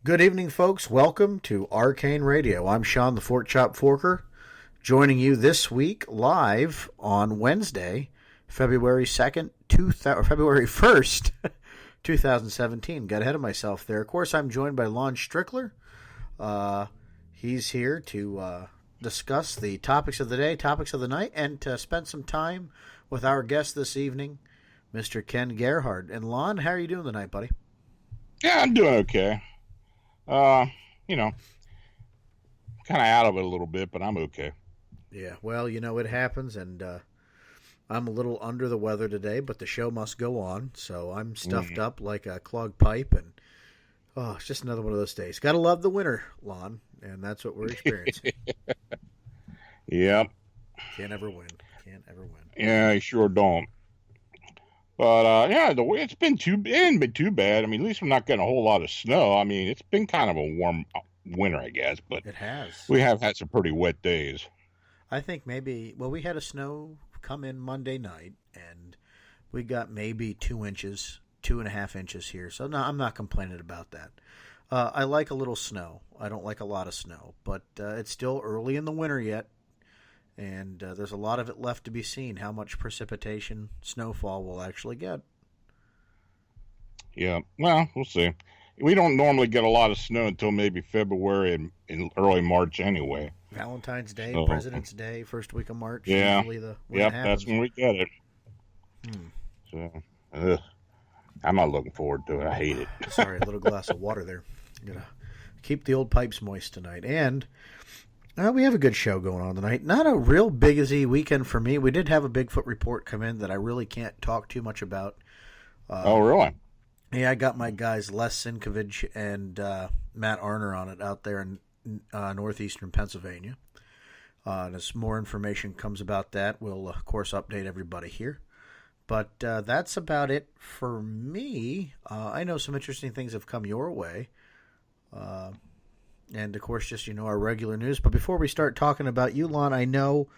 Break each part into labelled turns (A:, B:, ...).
A: Good evening, folks. Welcome to Arcane Radio. I'm Sean the Fort Chop Forker, joining you this week live on Wednesday, February 2nd, February 1st, 2017. Got ahead of myself there. Of course, I'm joined by Lon Strickler. He's here to discuss the topics of the day, topics of the night, and to spend some time with our guest this evening, Mr. Ken Gerhard. And Lon, how are you doing tonight, buddy?
B: Yeah, I'm doing okay. Kind of out of it a little bit, but I'm okay.
A: Yeah, well, it happens, and I'm a little under the weather today, but the show must go on, so I'm stuffed up like a clogged pipe, and it's just another one of those days. Gotta love the winter, Lon, and that's what we're experiencing.
B: Yep.
A: Can't ever win.
B: Yeah, I sure don't. But, it's been it hasn't been too bad. I mean, at least we're not getting a whole lot of snow. I mean, it's been kind of a warm winter, I guess, but
A: it has.
B: We have had some pretty wet days.
A: I think we had a snow come in Monday night, and we got maybe 2 inches, 2.5 inches here. So, no, I'm not complaining about that. I like a little snow. I don't like a lot of snow, but it's still early in the winter yet. And there's a lot of it left to be seen, how much precipitation, snowfall we'll actually get.
B: Yeah, well, we'll see. We don't normally get a lot of snow until maybe February and early March anyway.
A: Valentine's Day, President's Day, first week of March.
B: Yeah,
A: that's
B: when we get it. So, I'm not looking forward to it. I hate it.
A: Sorry, a little glass of water there. I'm going to keep the old pipes moist tonight. And we have a good show going on tonight. Not a real busy weekend for me. We did have a Bigfoot report come in that I really can't talk too much about.
B: Oh, really?
A: Yeah, I got my guys Les Sinkovich and Matt Arner on it out there in northeastern Pennsylvania. And as more information comes about that, we'll, of course, update everybody here. But that's about it for me. I know some interesting things have come your way. And, of course, just, our regular news. But before we start talking about you, Lon, I know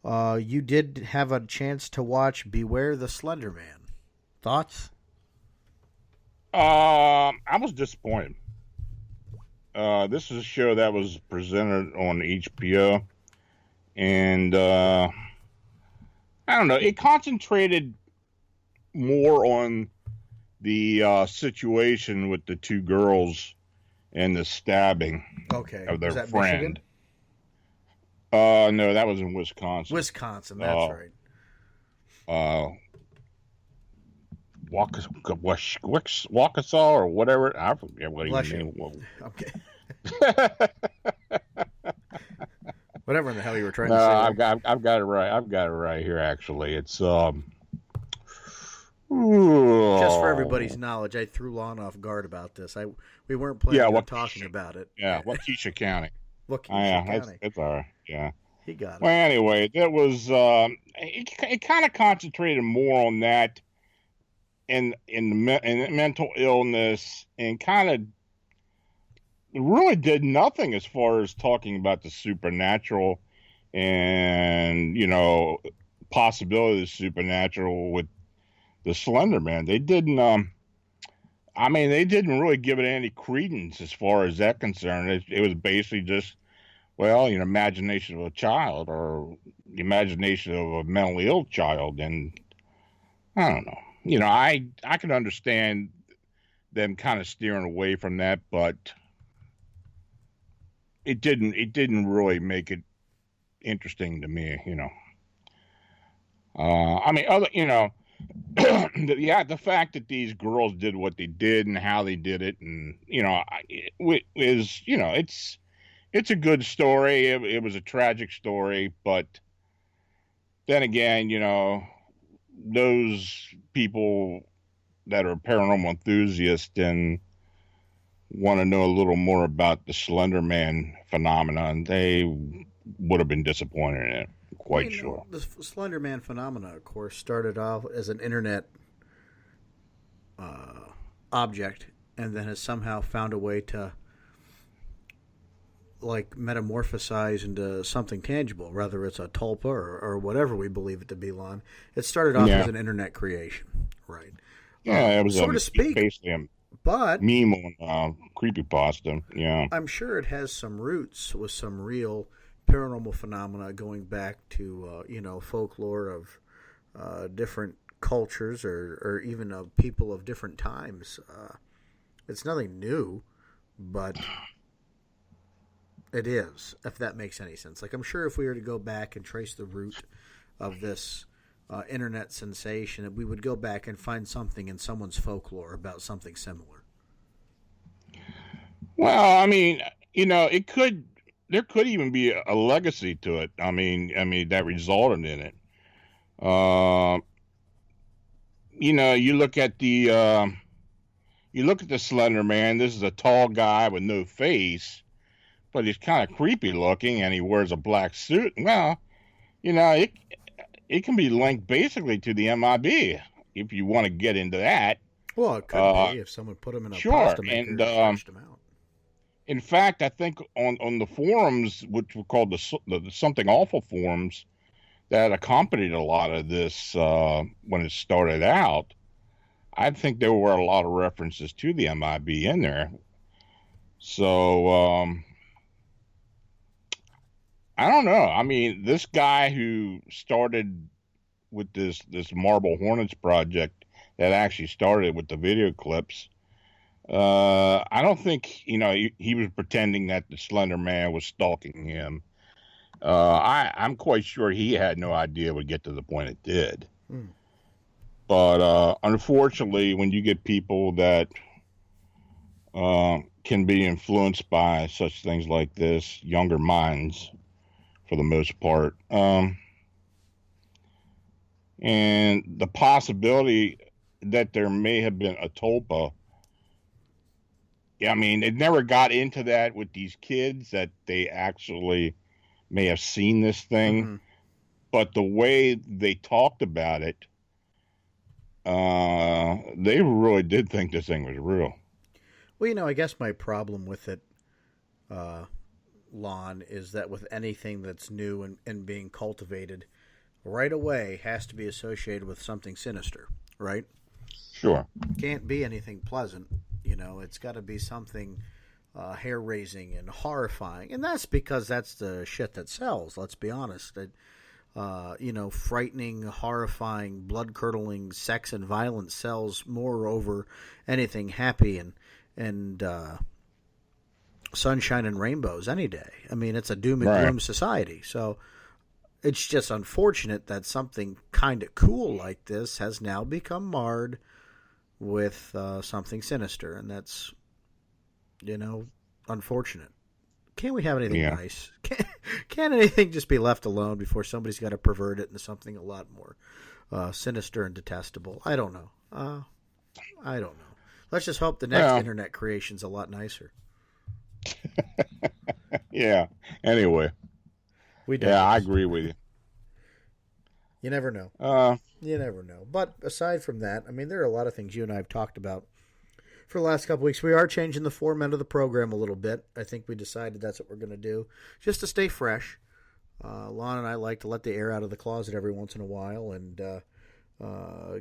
A: you did have a chance to watch Beware the Slender Man. Thoughts?
B: I was disappointed. This is a show that was presented on HBO. And, I don't know, it concentrated more on the situation with the two girls and the stabbing of their friend. No, that was in Wisconsin.
A: Wisconsin, that's right.
B: Waukesha or whatever. I forget what his name was.
A: Okay. Whatever in the hell you were trying to say.
B: I've got it right. I've got it right here. Actually, it's
A: just for everybody's knowledge, I threw Lon off guard about this. We weren't planning on talking about it.
B: Yeah, Waukesha County.
A: County.
B: It's all right. Yeah.
A: He got it.
B: Well, anyway, it was it kind of concentrated more on that and mental illness, and kind of really did nothing as far as talking about the supernatural and possibility of the supernatural with the Slender Man. They didn't. They didn't really give it any credence as far as that concerned. It was basically just, imagination of a child or the imagination of a mentally ill child, and I don't know. I can understand them kind of steering away from that, but it didn't really make it interesting to me. The fact that these girls did what they did and how they did it, and it's a good story. It was a tragic story, but then again, those people that are paranormal enthusiasts and want to know a little more about the Slender Man phenomenon, they would have been disappointed in it. Quite sure.
A: The Slender Man phenomena, of course, started off as an internet object, and then has somehow found a way to metamorphosize into something tangible, whether it's a tulpa or whatever we believe it to be, Lon. It started off as an internet creation, right?
B: Yeah, it was
A: so to speak.
B: Basically
A: But
B: meme on creepypasta. Yeah.
A: I'm sure it has some roots with some real paranormal phenomena going back to folklore of different cultures or even of people of different times. It's nothing new, but it is, if that makes any sense. Like, I'm sure if we were to go back and trace the root of this internet sensation, we would go back and find something in someone's folklore about something similar.
B: Well, I mean, there could even be a legacy to it. I mean, that resulted in it. You look at the Slender Man. This is a tall guy with no face, but he's kind of creepy looking, and he wears a black suit. Well, it can be linked basically to the MIB if you want to get into that.
A: Well, it could be if someone put him in a pasta maker and flushed him out.
B: In fact, I think on the forums, which were called the Something Awful forums, that accompanied a lot of this when it started out, I think there were a lot of references to the MIB in there. So, I don't know. I mean, this guy who started with this Marble Hornets project that actually started with the video clips, I don't think, he was pretending that the Slender Man was stalking him. I'm quite sure he had no idea it would get to the point it did. But unfortunately, when you get people that can be influenced by such things like this, younger minds, for the most part, and the possibility that there may have been a tulpa. I mean, it never got into that with these kids that they actually may have seen this thing, but the way they talked about it, they really did think this thing was real.
A: Well, I guess my problem with it, Lon, is that with anything that's new and being cultivated, right away has to be associated with something sinister, right?
B: Sure.
A: Can't be anything pleasant. It's got to be something hair-raising and horrifying. And that's because that's the shit that sells, let's be honest. Frightening, horrifying, blood-curdling sex and violence sells more over anything happy and sunshine and rainbows any day. I mean, it's a doom and gloom society. So it's just unfortunate that something kind of cool like this has now become marred with something sinister, and that's, unfortunate. Can't we have anything nice? Can't anything just be left alone before somebody's got to pervert it into something a lot more sinister and detestable? I don't know. I don't know. Let's just hope the next internet creation's a lot nicer.
B: Yeah. Anyway. I agree with you.
A: You never know. You never know. But aside from that, I mean, there are a lot of things you and I have talked about for the last couple weeks. We are changing the format of the program a little bit. I think we decided that's what we're going to do, just to stay fresh. Lon and I like to let the air out of the closet every once in a while and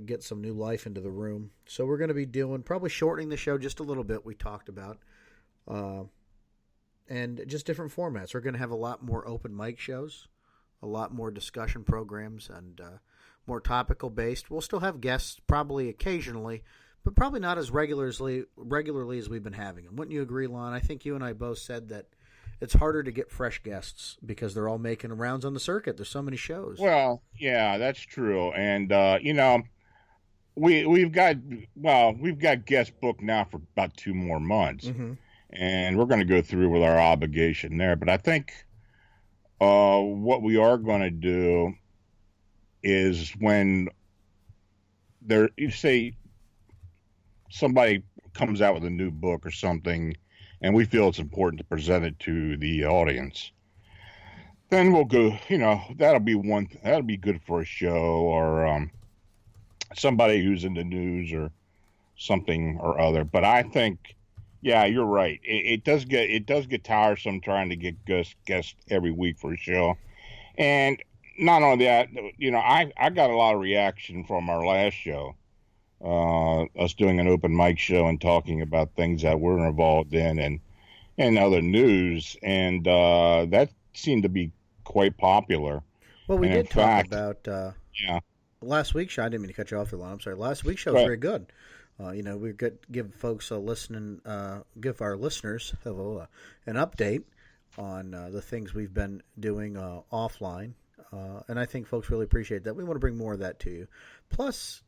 A: get some new life into the room. So we're going to be probably shortening the show just a little bit, we talked about, and just different formats. We're going to have a lot more open mic shows, a lot more discussion programs, and more topical based. We'll still have guests probably occasionally, but probably not as regularly as we've been having them. Wouldn't you agree, Lon? I think you and I both said that it's harder to get fresh guests because they're all making rounds on the circuit. There's so many shows.
B: Well, yeah, that's true. And we've got guest booked now for about 2 more months, and we're going to go through with our obligation there. But I think what we are going to do is when you say somebody comes out with a new book or something, and we feel it's important to present it to the audience, then we'll go, that'll be good for a show, or somebody who's in the news or something or other. But I think, yeah, you're right. It does get tiresome trying to get guests every week for a show. And not only that, I got a lot of reaction from our last show us doing an open mic show and talking about things that we're involved in and other news, and that seemed to be quite popular.
A: Well, we
B: And in
A: did talk
B: fact,
A: about
B: yeah,
A: last week's show. I didn't mean to cut you off there, Lon. I'm sorry. Last week's show was
B: right.
A: very good. We could give folks a listening, give our listeners an update on the things we've been doing offline, and I think folks really appreciate that. We want to bring more of that to you. Plus,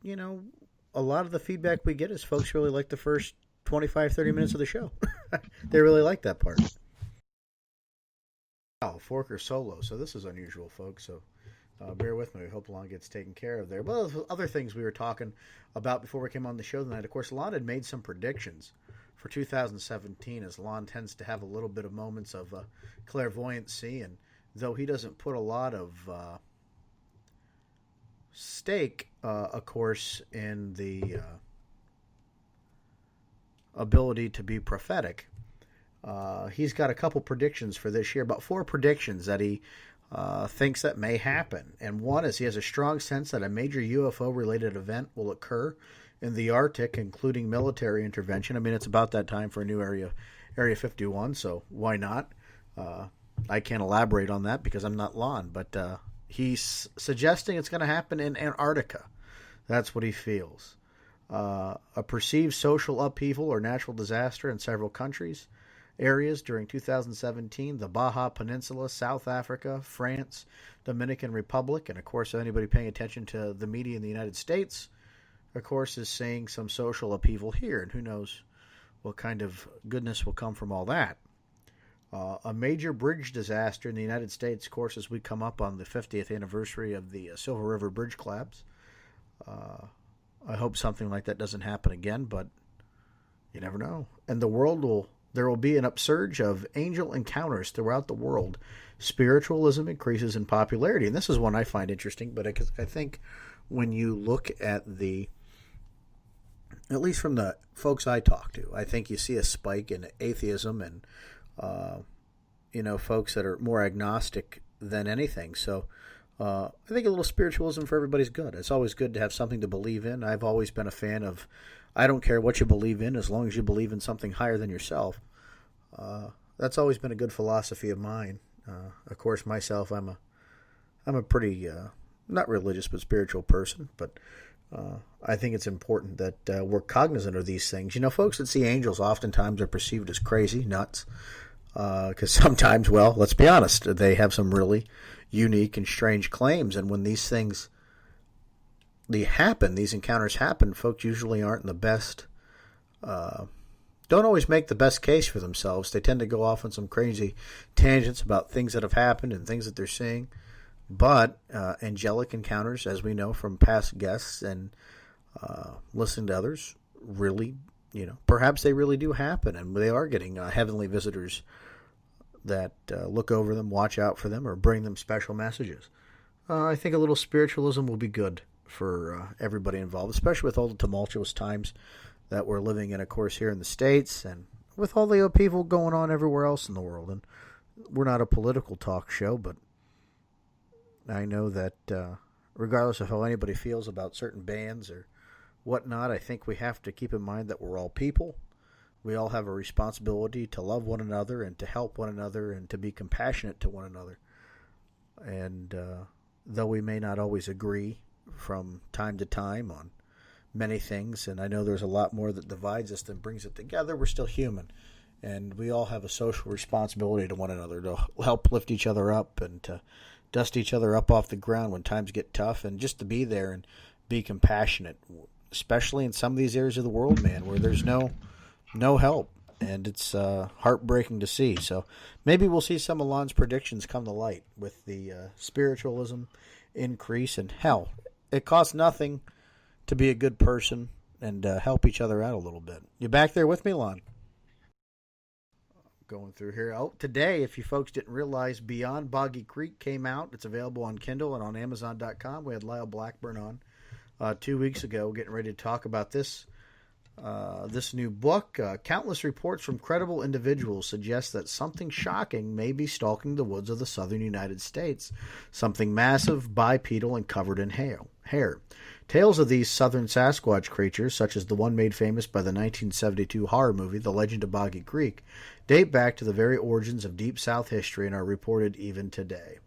A: a lot of the feedback we get is folks really like the first 25, 30 minutes of the show. They really like that part. Wow, Forker solo. So this is unusual, folks. So bear with me. We hope Lon gets taken care of there. But other things we were talking about before we came on the show tonight, of course, Lon had made some predictions for 2017, as Lon tends to have a little bit of moments of clairvoyancy. And though he doesn't put a lot of stake, of course, in the ability to be prophetic, he's got a couple predictions for this year, about 4 predictions that he thinks that may happen. And one is he has a strong sense that a major UFO-related event will occur in the Arctic, including military intervention. I mean, it's about that time for a new Area 51, so why not? I can't elaborate on that because I'm not Lon, but he's suggesting it's going to happen in Antarctica. That's what he feels. A perceived social upheaval or natural disaster in several areas during 2017, the Baja Peninsula, South Africa, France, Dominican Republic, and of course anybody paying attention to the media in the United States, of course, is seeing some social upheaval here, and who knows what kind of goodness will come from all that. A major bridge disaster in the United States, of course, as we come up on the 50th anniversary of the Silver River Bridge collapse. I hope something like that doesn't happen again, but you never know. And there will be an upsurge of angel encounters throughout the world. Spiritualism increases in popularity. And this is one I find interesting, but I think when you look at at least from the folks I talk to, I think you see a spike in atheism and, folks that are more agnostic than anything. So I think a little spiritualism for everybody's good. It's always good to have something to believe in. I've always been a fan of, I don't care what you believe in as long as you believe in something higher than yourself. That's always been a good philosophy of mine. Of course, myself, I'm a pretty not religious but spiritual person. But I think it's important that we're cognizant of these things. Folks that see angels oftentimes are perceived as crazy, nuts, because sometimes, well, let's be honest, they have some really unique and strange claims. And when these things these encounters happen, folks usually aren't in the best, don't always make the best case for themselves. They tend to go off on some crazy tangents about things that have happened and things that they're seeing. But angelic encounters, as we know from past guests and listening to others, really, perhaps they really do happen, and they are getting heavenly visitors that look over them, watch out for them, or bring them special messages. I think a little spiritualism will be good for everybody involved, especially with all the tumultuous times that we're living in, of course, here in the States, and with all the upheaval going on everywhere else in the world. And we're not a political talk show, but I know that regardless of how anybody feels about certain bands or whatnot, I think we have to keep in mind that we're all people. We all have a responsibility to love one another and to help one another and to be compassionate to one another. And though we may not always agree from time to time on many things, and I know there's a lot more that divides us than brings it together, we're still human. And we all have a social responsibility to one another to help lift each other up and to dust each other up off the ground when times get tough, and just to be there and be compassionate, especially in some of these areas of the world, man, where there's no help, and it's heartbreaking to see. So maybe we'll see some of Lon's predictions come to light with the spiritualism increase. And hell, it costs nothing to be a good person and help each other out a little bit. You back there with me, Lon? Going through here. Oh, today, if you folks didn't realize, Beyond Boggy Creek came out. It's available on Kindle and on Amazon.com. We had Lyle Blackburn on 2 weeks ago, getting ready to talk about this new book. Countless reports from credible individuals suggest that something shocking may be stalking the woods of the southern United States. Something massive, bipedal, and covered in hair. Tales of these southern Sasquatch creatures, such as the one made famous by the 1972 horror movie The Legend of Boggy Creek, date back to the very origins of Deep South history and are reported even today.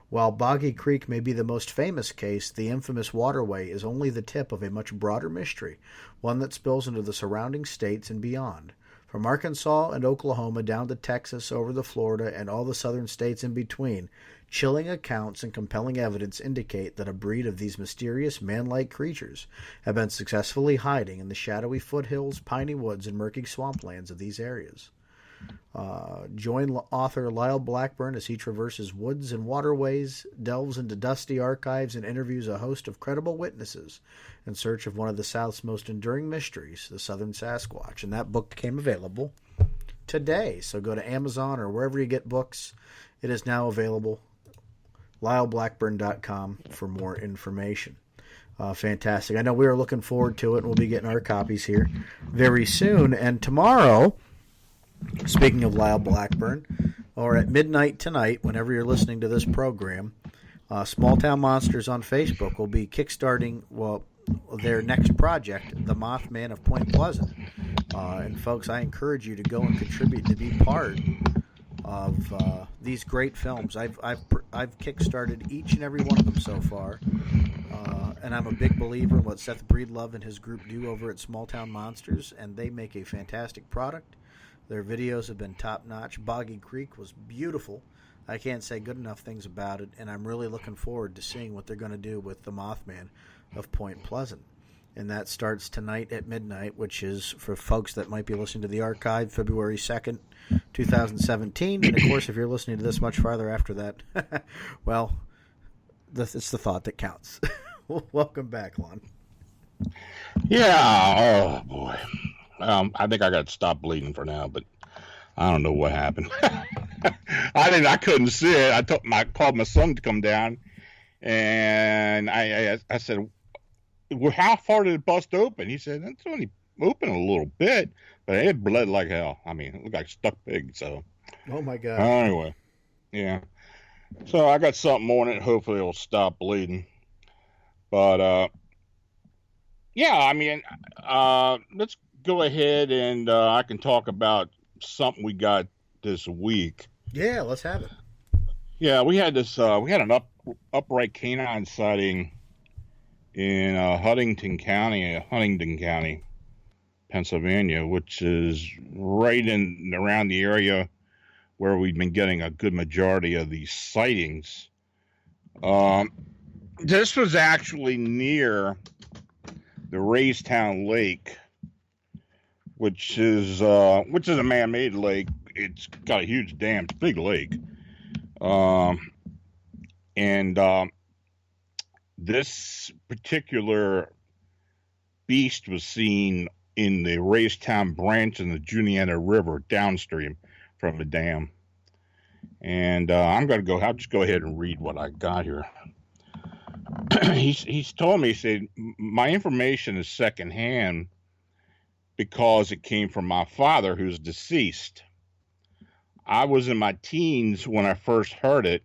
A: While Boggy Creek may be the most famous case, the infamous waterway is only the tip of a much broader mystery, one that spills into the surrounding states and beyond. From Arkansas and Oklahoma down to Texas, over to Florida, and all the southern states in between, chilling accounts and compelling evidence indicate that a breed of these mysterious man-like creatures have been successfully hiding in the shadowy foothills, piney woods, and murky swamplands of these areas. Join author Lyle Blackburn as he traverses woods and waterways, delves into dusty archives, and interviews a host of credible witnesses in search of one of the South's most enduring mysteries, the Southern Sasquatch. And that book became available today. So go to Amazon or wherever you get books. It is now available. LyleBlackburn.com for more information. Fantastic. I know we are looking forward to it. We'll be getting our copies here very soon. And tomorrow, speaking of Lyle Blackburn, or at midnight tonight, whenever you're listening to this program, Small Town Monsters on Facebook will be kickstarting their next project, The Mothman of Point Pleasant. And folks, I encourage you to go and contribute to be part of these great films. I've kickstarted each and every one of them so far, and I'm a big believer in what Seth Breedlove and his group do over at Small Town Monsters, and they make a fantastic product. Their videos have been top-notch. Boggy Creek was beautiful. I can't say good enough things about it, and I'm really looking forward to seeing what they're going to do with the Mothman of Point Pleasant. And that starts tonight at midnight, which is, for folks that might be listening to the archive, February 2nd, 2017. And, of course, if you're listening to this much farther after that, well, it's the thought that counts. Welcome back, Lon.
B: Yeah, oh, boy. I think I got to stop bleeding for now, but I don't know what happened. I couldn't see it. I called my son to come down, and I said, well, how far did it bust open? He said, it's only open a little bit, but it bled like hell. I mean, it looked like stuck pig, so.
A: Oh, my God.
B: Anyway, yeah. So I got something on it. Hopefully it'll stop bleeding. But, yeah, I mean, let's go ahead and I can talk about something we got this week.
A: Yeah, let's have it.
B: Yeah, we had an upright canine sighting in Huntington County, Pennsylvania, which is right in around the area where we've been getting a good majority of these sightings. This was actually near the Raystown Lake, which is a man-made lake. It's got a huge dam. It's a big lake. This particular beast was seen in the Raystown branch in the Juniata River downstream from the dam. And I'll just go ahead and read what I got here. He's told me, he said, my information is secondhand because it came from my father, who's deceased. I was in my teens when I first heard it,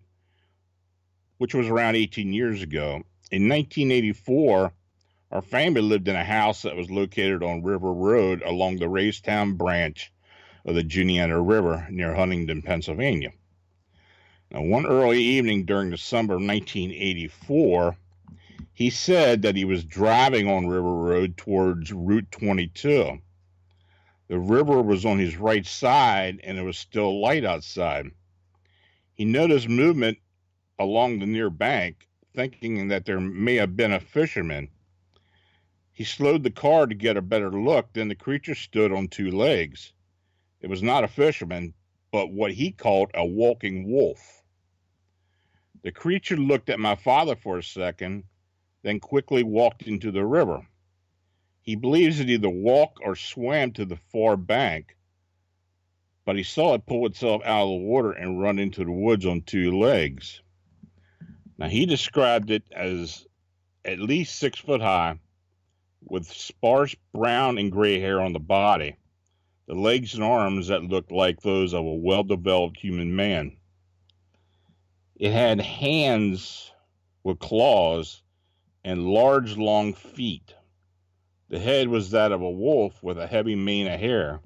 B: which was around 18 years ago. In 1984, our family lived in a house that was located on River Road along the Raystown branch of the Juniata River near Huntington, Pennsylvania. Now, one early evening during the summer of 1984, he said that he was driving on River Road towards Route 22. The river was on his right side, and it was still light outside. He noticed movement along the near bank, thinking that there may have been a fisherman. He slowed the car to get a better look. Then the creature stood on two legs. It was not a fisherman, but what he called a walking wolf. The creature looked at my father for a second, then quickly walked into the river. He believes it either walked or swam to the far bank, but he saw it pull itself out of the water and run into the woods on two legs. Now, he described it as at least 6 foot high, with sparse brown and gray hair on the body, the legs and arms that looked like those of a well-developed human man. It had hands with claws and large, long feet. The head was that of a wolf with a heavy mane of hair.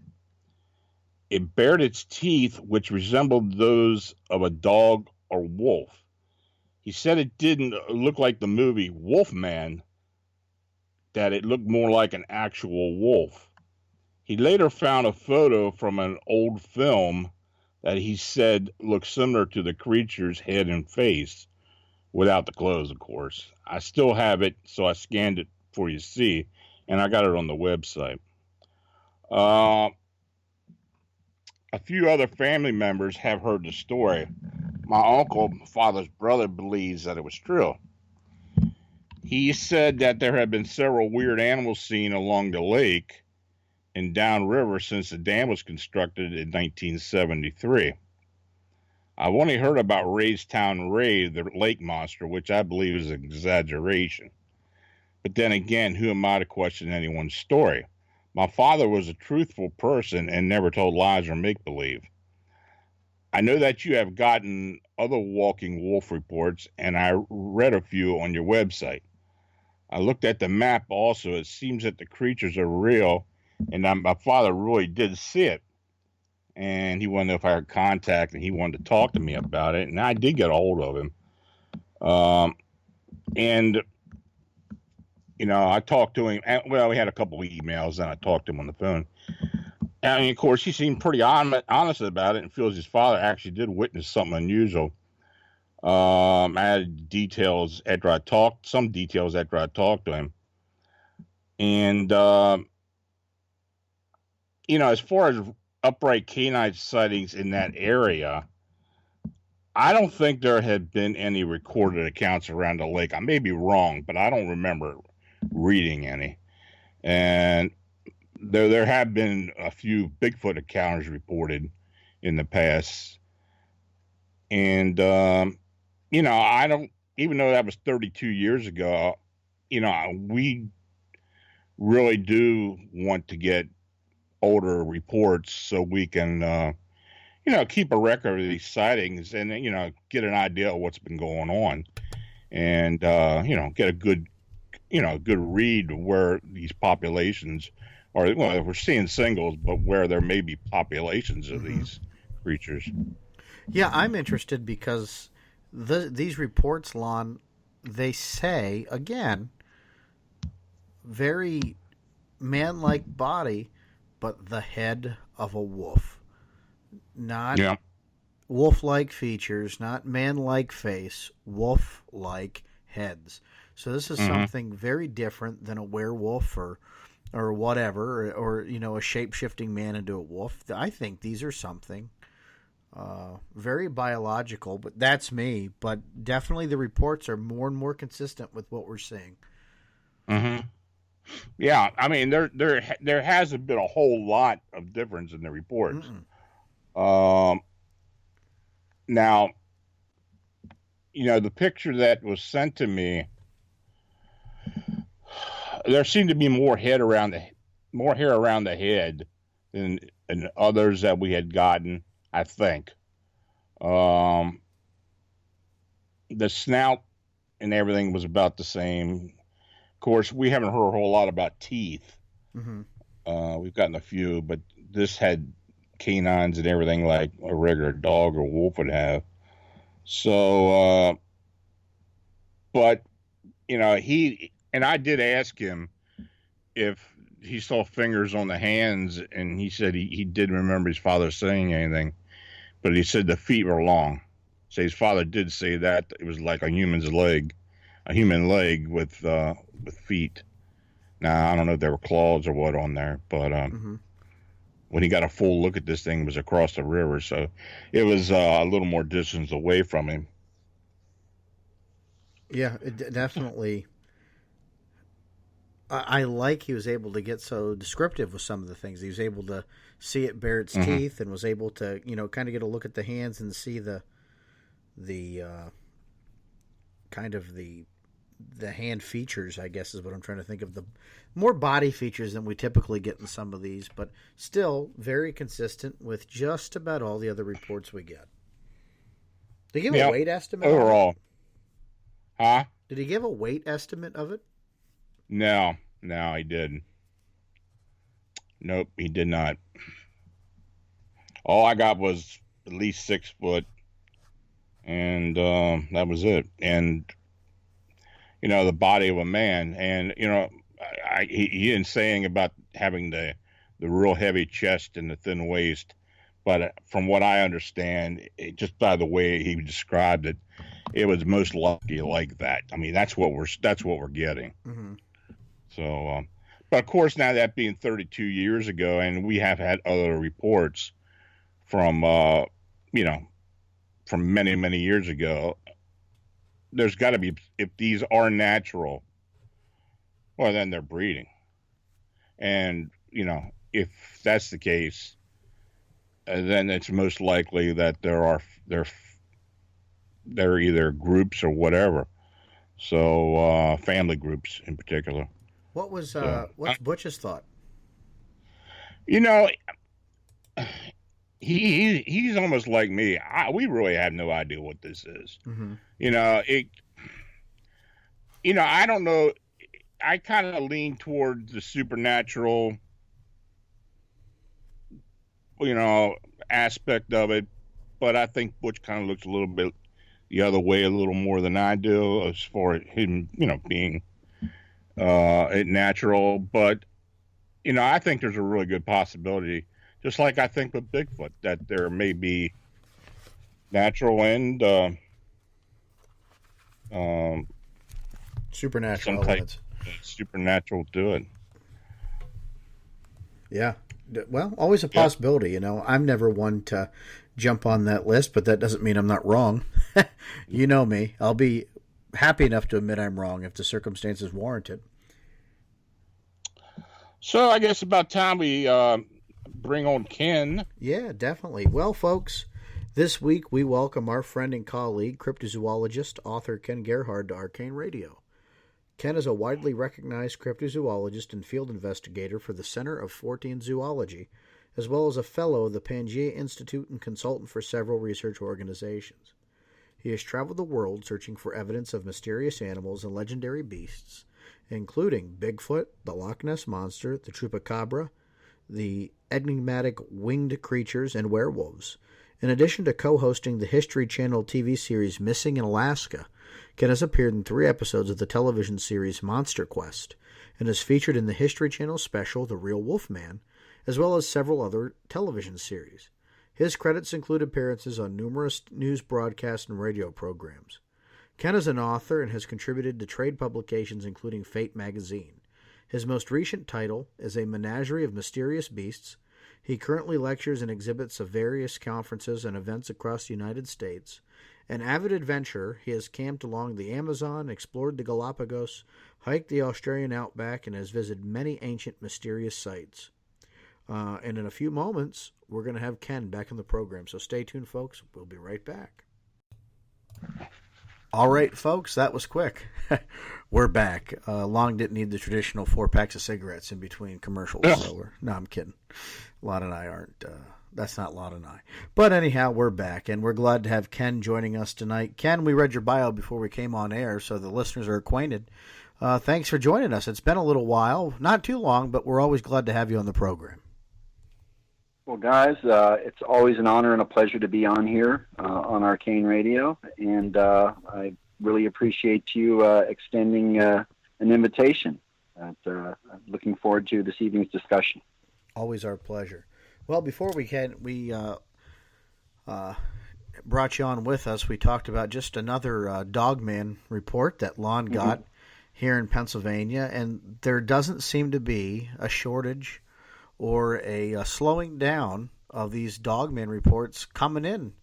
B: It bared its teeth, which resembled those of a dog or wolf. He said it didn't look like the movie Wolfman, that it looked more like an actual wolf. He later found a photo from an old film that he said looked similar to the creature's head and face, without the clothes, of course. I still have it, so I scanned it for you to see, and I got it on the website. A few other family members have heard the story. My uncle, my father's brother, believes that it was true. He said that there had been several weird animals seen along the lake and downriver since the dam was constructed in 1973. I've only heard about Raystown Ray, the lake monster, which I believe is an exaggeration. But then again, who am I to question anyone's story? My father was a truthful person and never told lies or make-believe. I know that you have gotten other walking wolf reports, and I read a few on your website. I looked at the map also. It seems that the creatures are real, and my father really did see it. And he wanted to know if I had contact, and he wanted to talk to me about it, and I did get a hold of him. And, you know, I talked to him. Well, we had a couple of emails, and I talked to him on the phone. And, of course, he seemed pretty honest about it and feels his father actually did witness something unusual. I had details after I talked to him. And, you know, as far as upright canine sightings in that area, I don't think there had been any recorded accounts around the lake. I may be wrong, but I don't remember reading any. And there have been a few Bigfoot encounters reported in the past. And, you know, I don't, even though that was 32 years ago, you know, we really do want to get older reports so we can, you know, keep a record of these sightings and, you know, get an idea of what's been going on and, you know, get a good, you know, good read where these populations are. Well, we're seeing singles, but where there may be populations of these creatures.
A: Yeah, I'm interested because these reports, Lon, they say, again, very man-like body, but the head of a wolf. Not wolf-like features, not man-like face, wolf-like heads. So this is something very different than a werewolf or whatever, or you know, a shape-shifting man into a wolf. I think these are something very biological, but that's me. But definitely the reports are more and more consistent with what we're seeing.
B: Yeah, I mean, there hasn't been a whole lot of difference in the reports. Now, you know, the picture that was sent to me, there seemed to be more hair around the head than others that we had gotten, I think. The snout and everything was about the same. Of course, we haven't heard a whole lot about teeth. We've gotten a few, but this had canines and everything like a regular dog or wolf would have. So, but, you know, I did ask him if he saw fingers on the hands, and he said he didn't remember his father saying anything, but he said the feet were long. So his father did say that it was like a human leg with feet. Now, I don't know if there were claws or what on there, but when he got a full look at this thing, it was across the river, so it was a little more distance away from him.
A: Yeah, it definitely. I like he was able to get so descriptive with some of the things. He was able to see it bare its teeth, and was able to, you know, kind of get a look at the hands and see the kind of the hand features, I guess is what I'm trying to think of. The more body features than we typically get in some of these, but still very consistent with just about all the other reports we get. They give a weight estimate
B: overall. Huh?
A: Did he give a weight estimate of it?
B: No, he didn't. Nope, he did not. All I got was at least 6 foot, and that was it. And the body of a man, and he didn't say anything about having the real heavy chest and the thin waist, but from what I understand, just by the way he described it, it was most likely like that. I mean, that's what we're getting.
A: Mm-hmm.
B: So, but of course, now that being 32 years ago, and we have had other reports from from many, many years ago, there's got to be, if these are natural, well, then they're breeding. And, if that's the case, then it's most likely that they're either groups or whatever. So, family groups in particular.
A: What's Butch's thought?
B: He's almost like me. We really have no idea what this is.
A: Mm-hmm.
B: I don't know. I kind of lean towards the supernatural, aspect of it, but I think Butch kind of looks a little bit the other way a little more than I do as far as him, being natural. But, I think there's a really good possibility, just like I think with Bigfoot, that there may be natural and
A: supernatural
B: some
A: elements.
B: Supernatural to it.
A: Yeah. Well, always a possibility. I'm never one to jump on that list, but that doesn't mean I'm not wrong. You know me. I'll be happy enough to admit I'm wrong if the circumstances warrant it.
B: So I guess about time we bring on Ken.
A: Yeah, definitely. Well, folks, this week we welcome our friend and colleague, cryptozoologist, author Ken Gerhard to Arcane Radio. Ken is a widely recognized cryptozoologist and field investigator for the Center of Fortean Zoology, as well as a fellow of the Pangea Institute and consultant for several research organizations. He has traveled the world searching for evidence of mysterious animals and legendary beasts, including Bigfoot, the Loch Ness Monster, the Chupacabra, the enigmatic winged creatures, and werewolves. In addition to co-hosting the History Channel TV series Missing in Alaska, Ken has appeared in 3 episodes of the television series Monster Quest and is featured in the History Channel special The Real Wolfman, as well as several other television series. His credits include appearances on numerous news broadcasts and radio programs. Ken is an author and has contributed to trade publications including Fate magazine. His most recent title is A Menagerie of Mysterious Beasts. He currently lectures and exhibits at various conferences and events across the United States. An avid adventurer, he has camped along the Amazon, explored the Galapagos, hiked the Australian outback, and has visited many ancient mysterious sites. And in a few moments, we're going to have Ken back on the program. So stay tuned, folks. We'll be right back. All right, folks, that was quick. We're back. Long didn't need the traditional 4 packs of cigarettes in between commercials. So no, I'm kidding. Lon and I aren't. That's not Lon and I. But anyhow, we're back, and we're glad to have Ken joining us tonight. Ken, we read your bio before we came on air, so the listeners are acquainted. Thanks for joining us. It's been a little while. Not too long, but we're always glad to have you on the program.
C: Well, guys, it's always an honor and a pleasure to be on here on Arcane Radio, and I really appreciate you extending an invitation. I'm looking forward to this evening's discussion.
A: Always our pleasure. Well, before we brought you on with us, we talked about just another Dogman report that Lon got here in Pennsylvania, and there doesn't seem to be a shortage or a slowing down of these Dogman reports coming in.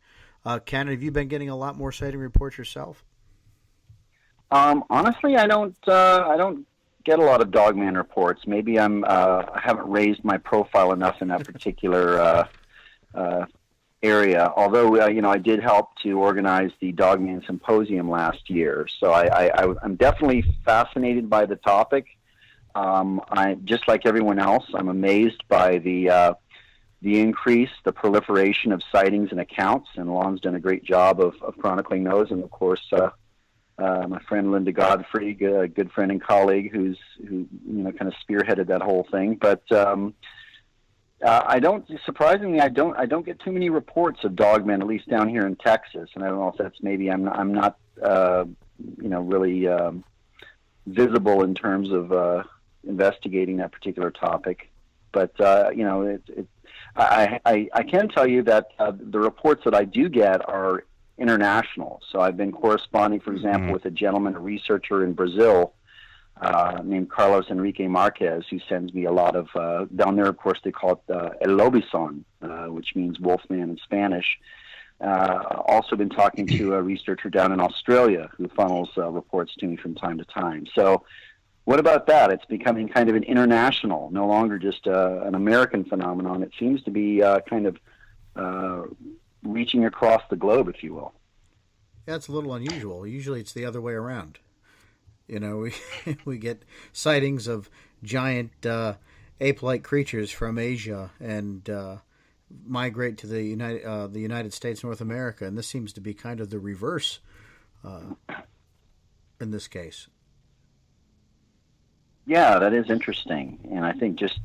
A: Ken, have you been getting a lot more sighting reports yourself?
C: Honestly, I don't get a lot of Dogman reports. Maybe I haven't raised my profile enough in that particular area. Although I did help to organize the Dogman Symposium last year, so I'm definitely fascinated by the topic. I just like everyone else, I'm amazed by the increase, the proliferation of sightings and accounts, and Lon's done a great job of chronicling those. And of course, my friend Linda Godfrey, a good friend and colleague who kind of spearheaded that whole thing. But I don't get too many reports of dogmen, at least down here in Texas. And I don't know if that's maybe I'm not really visible in terms of investigating that particular topic. But I can tell you that the reports that I do get are international. So I've been corresponding, for example, with a gentleman, a researcher in Brazil named Carlos Enrique Marquez, who sends me a lot of, down there, of course, they call it El Lobizon, which means wolfman in Spanish. Also been talking to a researcher down in Australia who funnels reports to me from time to time. So what about that? It's becoming kind of an international, no longer just an American phenomenon. It seems to be kind of reaching across the globe, if you will.
A: Yeah, it's a little unusual. Usually it's the other way around. We get sightings of giant ape-like creatures from Asia and migrate to the United States, North America, and this seems to be kind of the reverse in this case.
C: Yeah, that is interesting, and I think just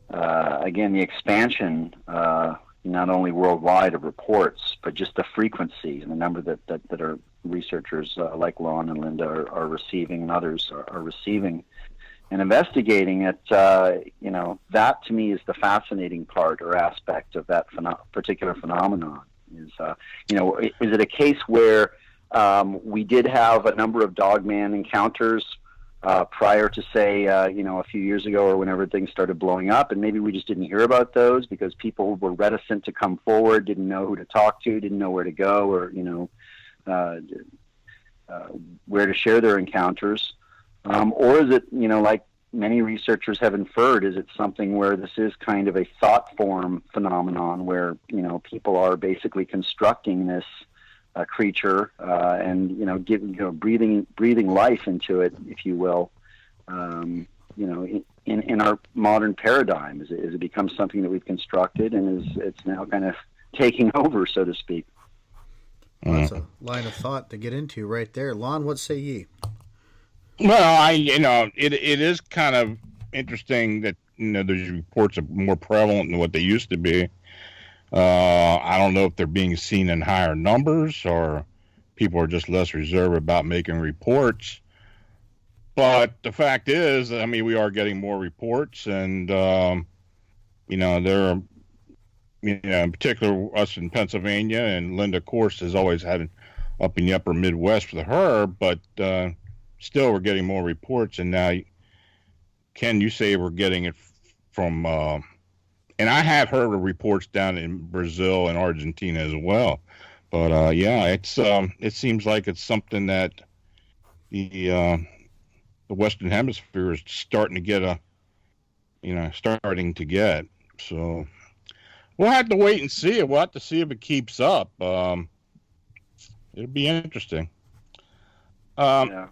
C: again the expansion, not only worldwide of reports, but just the frequency and the number that are researchers like Lon and Linda are receiving, and others are receiving and investigating it. That to me is the fascinating part or aspect of that particular phenomenon. Is it a case where we did have a number of dogman encounters prior to, say, a few years ago or whenever things started blowing up, and maybe we just didn't hear about those because people were reticent to come forward, didn't know who to talk to, didn't know where to go, or where to share their encounters, or is it, like many researchers have inferred, is it something where this is kind of a thought form phenomenon where people are basically constructing this creature and breathing life into it, if you will, in our modern paradigm, is it becomes something that we've constructed and it's now kind of taking over, so to speak.
A: Well, that's a line of thought to get into right there. Lon, what say ye?
B: Well, it is kind of interesting that those reports are more prevalent than what they used to be. I don't know if they're being seen in higher numbers or people are just less reserved about making reports. But the fact is, we are getting more reports, and there are, in particular, us in Pennsylvania, and Linda, of course, has always had up in the upper Midwest with her, but still we're getting more reports, and now, Ken, you say we're getting it from, and I have heard of reports down in Brazil and Argentina as well, but it seems like it's something that the Western Hemisphere is starting to get so we'll have to wait and see it. We'll have to see if it keeps up. It'll be interesting. I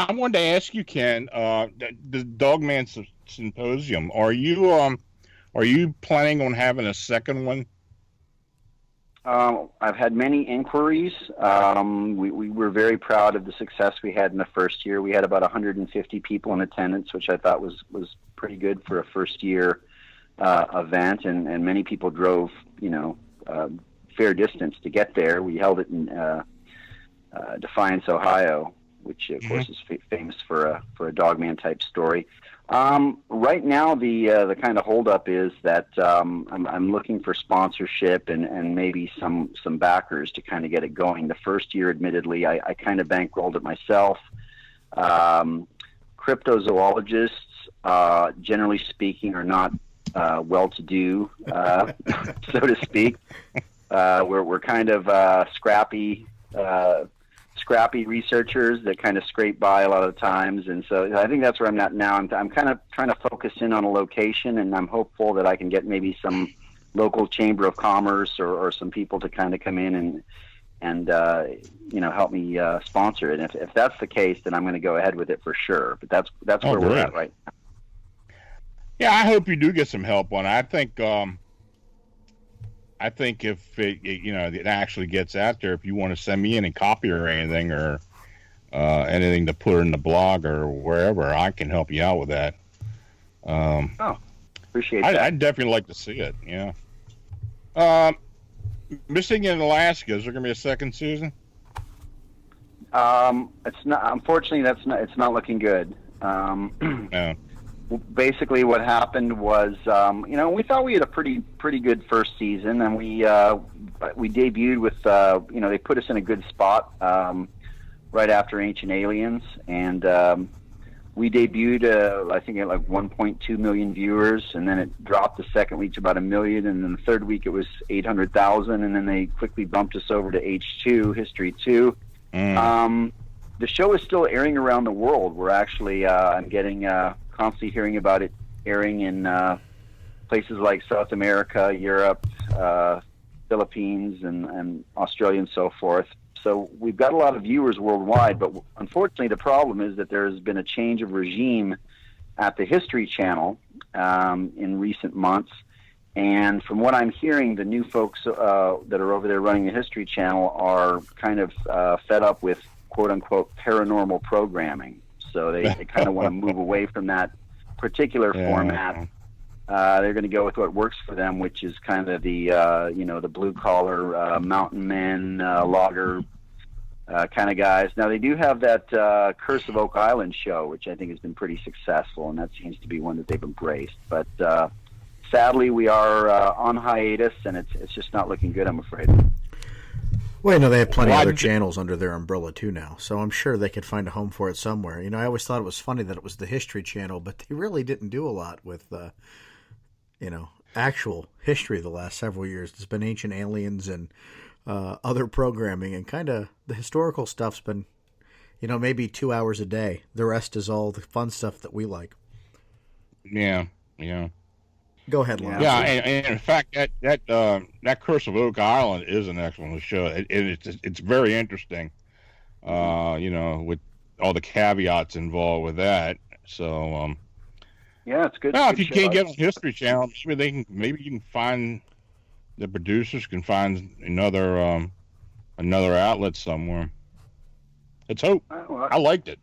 B: wanted to ask you, Ken, the Dogman Symposium. Are you planning on having a second one?
C: I've had many inquiries. We were very proud of the success we had in the first year. We had about 150 people in attendance, which I thought was pretty good for a first year event, and many people drove, fair distance to get there. We held it in Defiance, Ohio, which of course is famous for a Dogman type story. Right now, the kind of holdup is that I'm looking for sponsorship and maybe some backers to kind of get it going. The first year, admittedly, I kind of bankrolled it myself. Cryptozoologists, generally speaking, are not well-to-do, so to speak. We're kind of scrappy researchers that kind of scrape by a lot of the times, and so I think that's where I'm at now. I'm kind of trying to focus in on a location, and I'm hopeful that I can get maybe some local chamber of commerce or some people to kind of come in and help me sponsor it. And if that's the case, then I'm going to go ahead with it for sure. But that's where we're at right now. Yeah,
B: I hope you do get some help on it. I think I think if it actually gets out there, if you want to send me any copy or anything, or anything to put in the blog or wherever, I can help you out with that.
C: Appreciate that.
B: I'd definitely like to see it. Yeah. Missing in Alaska. Is there going to be a second season?
C: It's not. Unfortunately, it's not looking good.
B: No.
C: Basically, what happened was, we thought we had a pretty good first season, and we debuted with, they put us in a good spot right after Ancient Aliens, and we debuted, I think, at like 1.2 million viewers, and then it dropped the second week to about 1 million, and then the third week it was 800,000, and then they quickly bumped us over to H2, History 2. The show is still airing around the world. We're actually, I'm getting constantly hearing about it airing in places like South America, Europe, Philippines, and Australia, and so forth. So we've got a lot of viewers worldwide, but unfortunately the problem is that there has been a change of regime at the History Channel in recent months. And from what I'm hearing, the new folks that are over there running the History Channel are kind of fed up with quote-unquote paranormal programming. So they kind of want to move away from that particular format. They're going to go with what works for them, which is kind of the the blue-collar mountain men, logger kind of guys. Now, they do have that Curse of Oak Island show, which I think has been pretty successful, and that seems to be one that they've embraced. But sadly, we are on hiatus, and it's just not looking good, I'm afraid.
A: Well, they have plenty of other channels under their umbrella, too, now, so I'm sure they could find a home for it somewhere. I always thought it was funny that it was the History Channel, but they really didn't do a lot with, actual history the last several years. It's been Ancient Aliens and other programming, and kind of the historical stuff's been, maybe 2 hours a day. The rest is all the fun stuff that we like.
B: Yeah.
A: Go ahead, Lon.
B: Yeah, and in fact, that Curse of Oak Island is an excellent show. It's very interesting, with all the caveats involved with that. So,
C: yeah, it's good.
B: Well, if you can't get on History Channel, maybe you can find the producers can find another outlet somewhere. Let's hope. I liked it.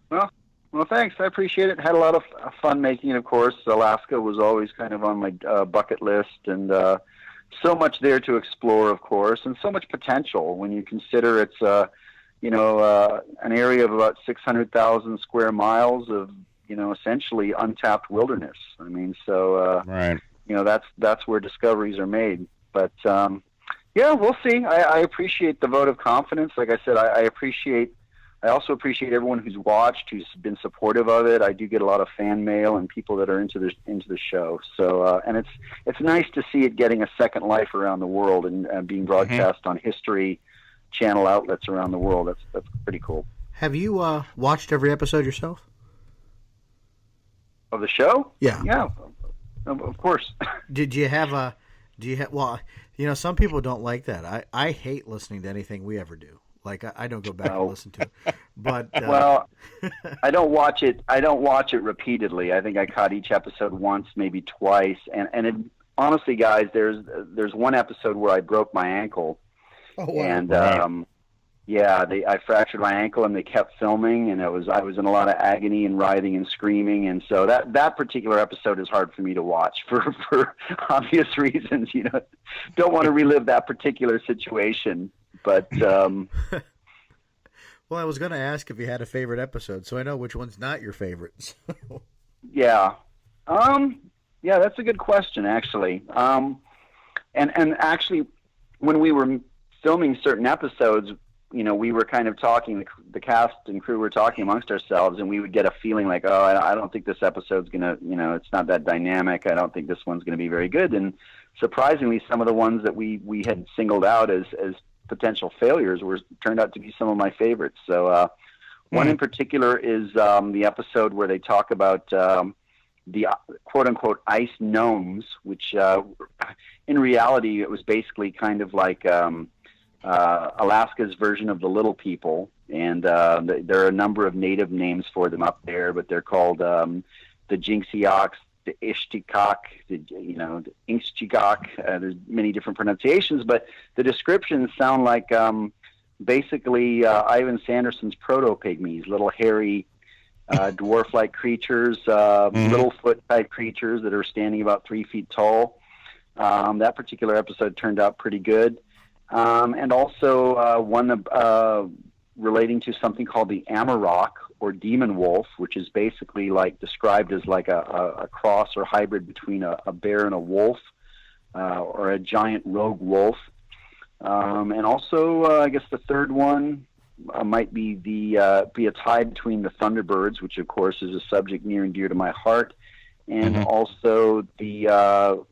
C: Well, thanks. I appreciate it. Had a lot of fun making it, of course. Alaska was always kind of on my bucket list, and so much there to explore, of course, and so much potential when you consider it's, an area of about 600,000 square miles of, essentially untapped wilderness. I mean, so,
B: right.
C: That's where discoveries are made. But, we'll see. I appreciate the vote of confidence. Like I said, I also appreciate everyone who's watched, who's been supportive of it. I do get a lot of fan mail and people that are into the show. So, and it's nice to see it getting a second life around the world and being broadcast on History Channel outlets around the world. That's pretty cool.
A: Have you watched every episode yourself?
C: Of the show?
A: Yeah.
C: Yeah, of course.
A: Well, some people don't like that. I hate listening to anything we ever do. Like, I don't go back and listen to it. But
C: well, I don't watch it. I don't watch it repeatedly. I think I caught each episode once, maybe twice. And honestly, guys, there's one episode where I broke my ankle.
A: Oh, wow.
C: And
B: Right.
C: I fractured my ankle, and they kept filming, and I was in a lot of agony and writhing and screaming, and so that particular episode is hard for me to watch for obvious reasons. Don't want to relive that particular situation. But
A: well, I was going to ask if you had a favorite episode, so I know which one's not your favorite.
C: Yeah, that's a good question, actually. And actually, when we were filming certain episodes, we were kind of talking. The cast and crew were talking amongst ourselves, and we would get a feeling like, oh, I don't think this episode's gonna, it's not that dynamic. I don't think this one's gonna be very good. And surprisingly, some of the ones that we had singled out as potential failures turned out to be some of my favorites. So one in particular is the episode where they talk about the quote-unquote ice gnomes, which in reality it was basically kind of like Alaska's version of the little people. And there are a number of native names for them up there, but they're called the Jinxiox, the Ishtikak, the Inchtigak. There's many different pronunciations, but the descriptions sound like basically Ivan Sanderson's proto-pygmies, little hairy dwarf-like creatures, little foot-type creatures that are standing about 3 feet tall. That particular episode turned out pretty good. And also one relating to something called the Amarok, or demon wolf, which is basically like described as like a cross or hybrid between a bear and a wolf, or a giant rogue wolf. And also, I guess the third one might be be a tie between the Thunderbirds, which of course is a subject near and dear to my heart, and also the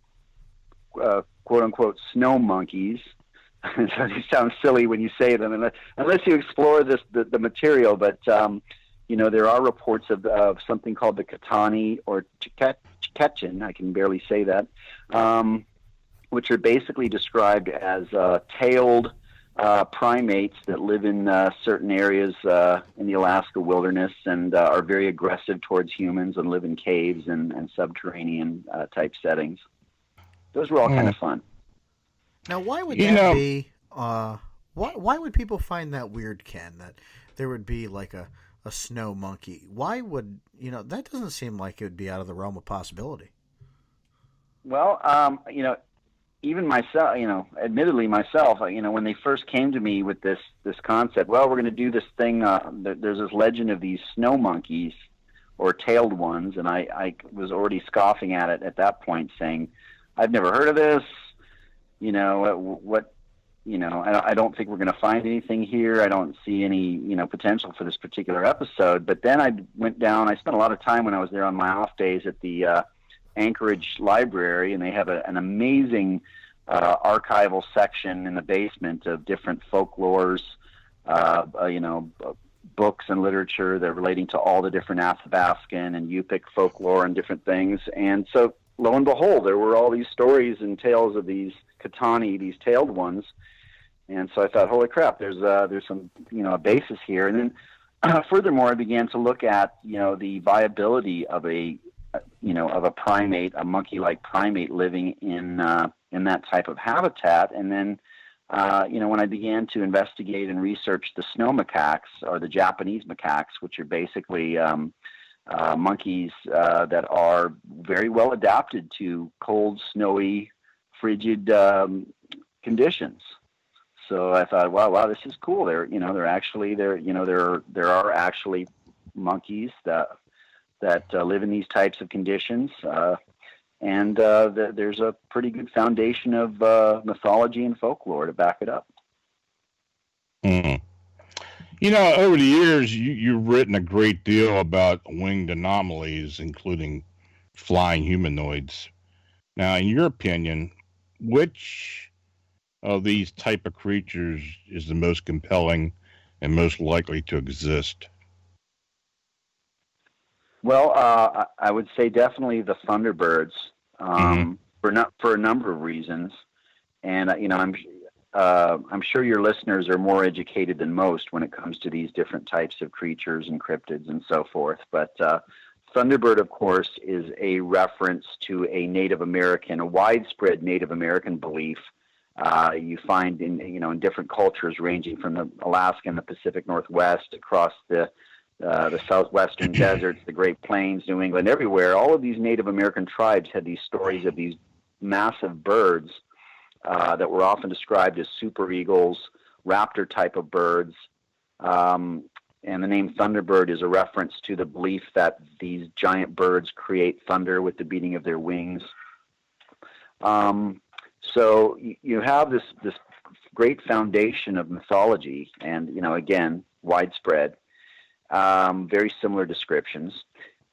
C: quote unquote snow monkeys. So they sound silly when you say them, unless you explore the material. But there are reports of something called the Katani or Chiketchen, I can barely say that, which are basically described as tailed primates that live in certain areas in the Alaska wilderness and are very aggressive towards humans and live in caves and subterranean type settings. Those were all kind of fun.
A: Now, why would that be? Why would people find that weird, Ken? That there would be like a snow monkey. Why would that doesn't seem like it would be out of the realm of possibility.
C: Well, even myself, admittedly myself, when they first came to me with this concept, well, we're going to do this thing. There's this legend of these snow monkeys or tailed ones, and I was already scoffing at it at that point, saying, I've never heard of this. I don't think we're going to find anything here. I don't see any, potential for this particular episode. But then I went down. I spent a lot of time when I was there on my off days at the Anchorage Library, and they have an amazing archival section in the basement of different folklores, books and literature that are relating to all the different Athabascan and Yupik folklore and different things. And so, lo and behold, there were all these stories and tales of these Katani, these tailed ones. And so I thought, holy crap, there's some, a basis here. And then furthermore, I began to look at, the viability of a primate, a monkey-like primate living in that type of habitat. And then, when I began to investigate and research the snow macaques, or the Japanese macaques, which are basically monkeys that are very well adapted to cold, snowy, frigid conditions. So I thought, wow, this is cool. There are actually monkeys that live in these types of conditions, and there's a pretty good foundation of mythology and folklore to back it up.
B: Mm. Over the years, you've written a great deal about winged anomalies, including flying humanoids. Now, in your opinion, which of these type of creatures is the most compelling and most likely to exist? Well,
C: I would say definitely the Thunderbirds, for a number of reasons, and I'm sure your listeners are more educated than most when it comes to these different types of creatures and cryptids and so forth. But Thunderbird, of course, is a reference to a widespread Native American belief. You find in different cultures, ranging from the Alaska and the Pacific Northwest across the southwestern deserts, the Great Plains, New England, everywhere. All of these Native American tribes had these stories of these massive birds that were often described as super eagles, raptor type of birds. And the name Thunderbird is a reference to the belief that these giant birds create thunder with the beating of their wings. So you have this great foundation of mythology, and again, widespread, very similar descriptions.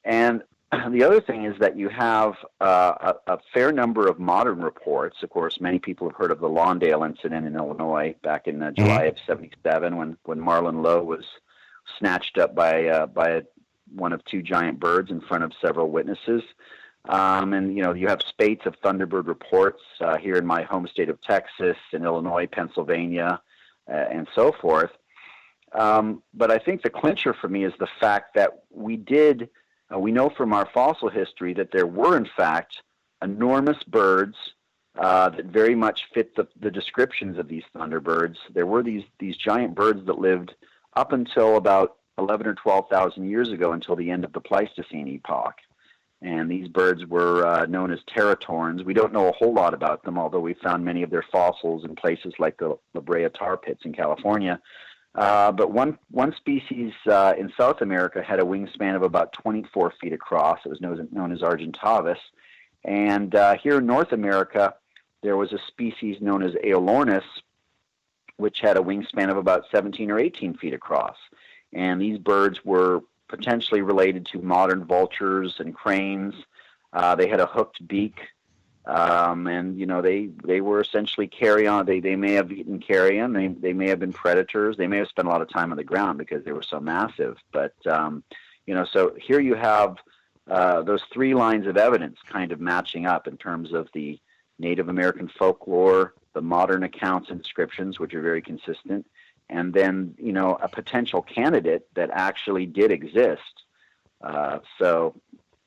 C: And the other thing is that you have a fair number of modern reports. Of course, many people have heard of the Lawndale incident in Illinois back in July of '77, when Marlon Lowe was snatched up by one of two giant birds in front of several witnesses. And you have spates of Thunderbird reports here in my home state of Texas, in Illinois, Pennsylvania, and so forth. But I think the clincher for me is the fact that we did We know from our fossil history that there were, in fact, enormous birds that very much fit the descriptions of these thunderbirds. There were these giant birds that lived up until about 11 or 12,000 years ago, until the end of the Pleistocene epoch. And these birds were known as teratorns. We don't know a whole lot about them, although we found many of their fossils in places like the La Brea tar pits in California. But one species in South America had a wingspan of about 24 feet across. It was known as Argentavis. And here in North America, there was a species known as Aeolornis, which had a wingspan of about 17 or 18 feet across. And these birds were potentially related to modern vultures and cranes. They had a hooked beak, and they were essentially carrion. They may have eaten carrion. They may have been predators. They may have spent a lot of time on the ground because they were so massive. But so here you have those three lines of evidence kind of matching up in terms of the Native American folklore, the modern accounts and descriptions, which are very consistent, and then a potential candidate that actually did exist. So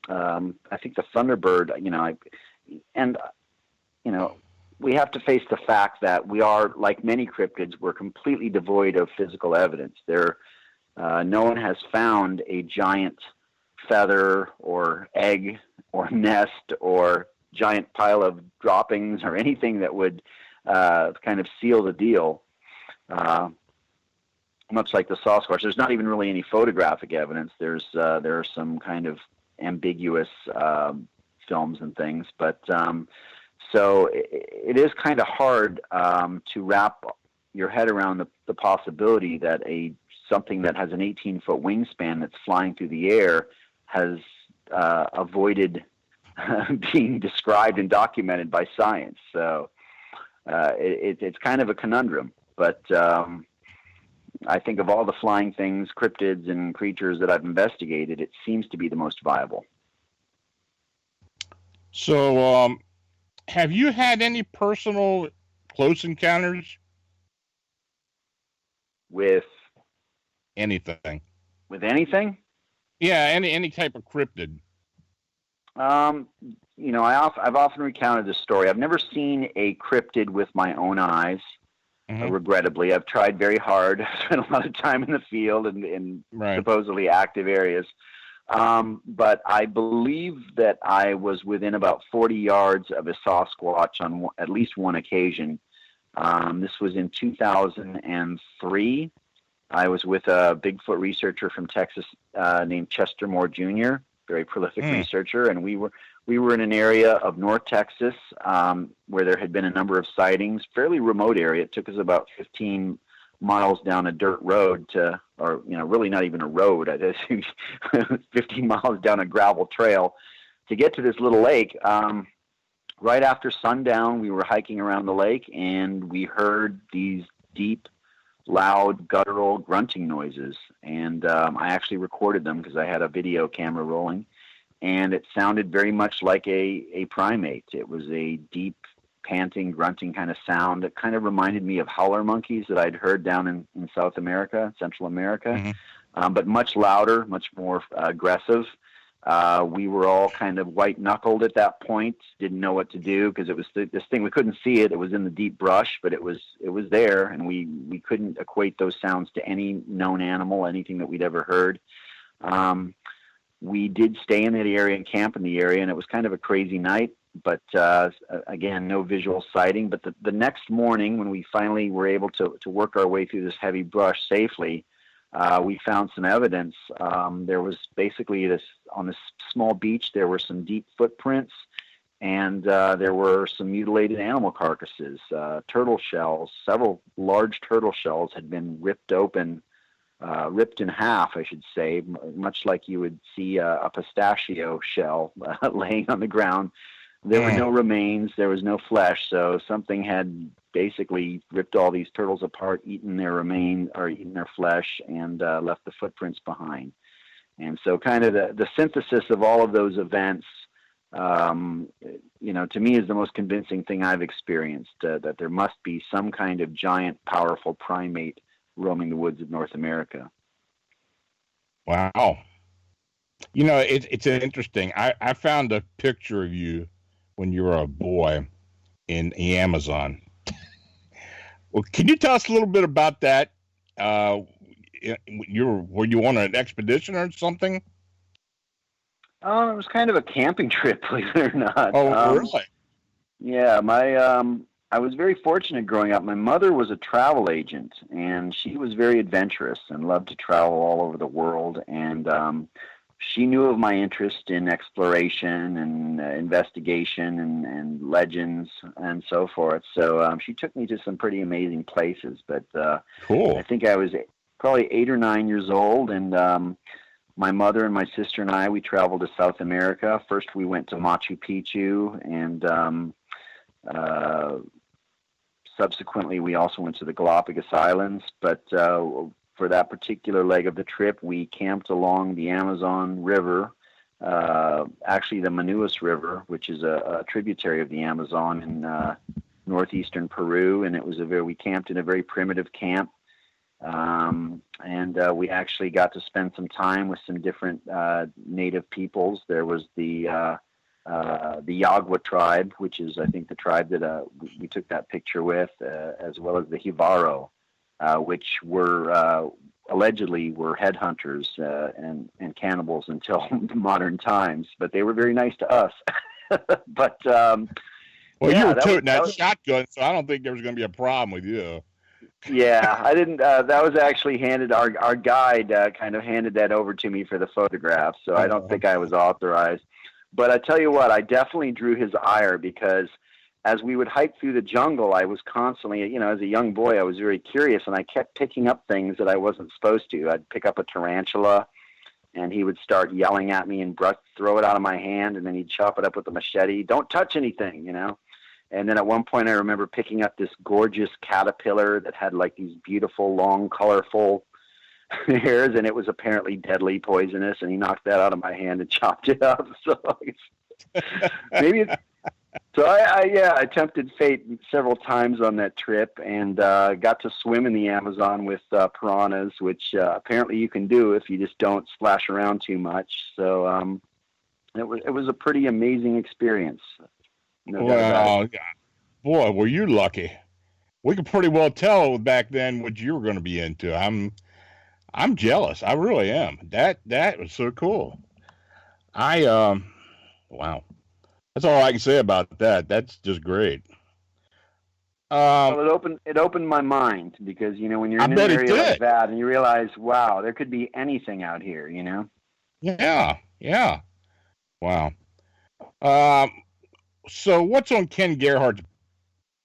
C: I think the Thunderbird, we have to face the fact that we are, like many cryptids, we're completely devoid of physical evidence. No one has found a giant feather or egg or nest or giant pile of droppings or anything that would kind of seal the deal. Much like the Sasquatch, there's not even really any photographic evidence. There are some kind of ambiguous films and things, but so it is kind of hard to wrap your head around the possibility that something that has an 18-foot wingspan that's flying through the air has avoided being described and documented by science. So it's kind of a conundrum, but I think of all the flying things, cryptids, and creatures that I've investigated, it seems to be the most viable.
B: So, have you had any personal close encounters?
C: With
B: anything?
C: With anything?
B: Yeah, any type of cryptid.
C: I've often recounted this story. I've never seen a cryptid with my own eyes. Regrettably, I've tried very hard. I've spent a lot of time in the field and in supposedly active areas. But I believe that I was within about 40 yards of a Sasquatch on at least one occasion. This was in 2003. I was with a Bigfoot researcher from Texas named Chester Moore Jr., very prolific researcher, and we were in an area of North Texas where there had been a number of sightings, fairly remote area. It took us about 15 miles down a dirt road really not even a road. I think 15 miles down a gravel trail to get to this little lake. Right after sundown, we were hiking around the lake, and we heard these deep, loud, guttural grunting noises. And I actually recorded them because I had a video camera rolling. And it sounded very much like a primate. It was a deep, panting, grunting kind of sound. It kind of reminded me of howler monkeys that I'd heard down in South America, Central America, but much louder, much more aggressive. We were all kind of white-knuckled at that point, didn't know what to do because it was this thing. We couldn't see it. It was in the deep brush, but it was there, and we couldn't equate those sounds to any known animal, anything that we'd ever heard. We did stay in that area and camp in the area, and it was kind of a crazy night, but again, no visual sighting. But the next morning, when we finally were able to work our way through this heavy brush safely, we found some evidence. There was basically on this small beach, there were some deep footprints, and there were some mutilated animal carcasses, turtle shells. Several large turtle shells had been ripped in half, I should say, much like you would see a pistachio shell laying on the ground. There were no remains. There was no flesh. So something had basically ripped all these turtles apart, eaten their remains or eaten their flesh, and left the footprints behind. And so kind of the synthesis of all of those events, to me is the most convincing thing I've experienced, that there must be some kind of giant, powerful primate roaming the woods of North America.
B: Wow. You know, it's interesting. I found a picture of you when you were a boy in the Amazon. Well, can you tell us a little bit about that? Were you on an expedition or something?
C: It was kind of a camping trip, believe it or not.
B: Oh, really?
C: Yeah, I was very fortunate growing up. My mother was a travel agent, and she was very adventurous and loved to travel all over the world. And she knew of my interest in exploration and investigation and legends and so forth. So she took me to some pretty amazing places. But
B: cool.
C: I think I was probably 8 or 9 years old, and my mother and my sister and we traveled to South America. First, we went to Machu Picchu, and subsequently, we also went to the Galapagos Islands. But for that particular leg of the trip, we camped along the Amazon River, actually the Manaus River, which is a tributary of the Amazon in northeastern Peru. And we camped in a very primitive camp. And we actually got to spend some time with some different native peoples. There was the Yagua tribe, which is, I think, the tribe that we took that picture with, as well as the Jibaro, which were allegedly were headhunters and cannibals until modern times. But they were very nice to us. But
B: well, yeah, you were toting that shotgun, so I don't think there was going to be a problem with you.
C: Yeah, I didn't. That was actually handed. Our guide kind of handed that over to me for the photograph, so I don't think I was authorized. But I tell you what, I definitely drew his ire, because as we would hike through the jungle, I was constantly, as a young boy, I was very curious, and I kept picking up things that I wasn't supposed to. I'd pick up a tarantula, and he would start yelling at me and throw it out of my hand, and then he'd chop it up with a machete. Don't touch anything, And then at one point, I remember picking up this gorgeous caterpillar that had like these beautiful, long, colorful hairs, and it was apparently deadly poisonous. And he knocked that out of my hand and chopped it up. So maybe. I tempted fate several times on that trip, and got to swim in the Amazon with piranhas, which apparently you can do if you just don't splash around too much. So it was a pretty amazing experience.
B: Well, boy, were you lucky. We could pretty well tell back then what you were going to be into. I'm jealous. I really am. That was so cool. Wow. That's all I can say about that. That's just great.
C: Well, it opened my mind, because when you're in an area like that and you realize, wow, there could be anything out here.
B: Yeah. Wow. So what's on Ken Gerhard's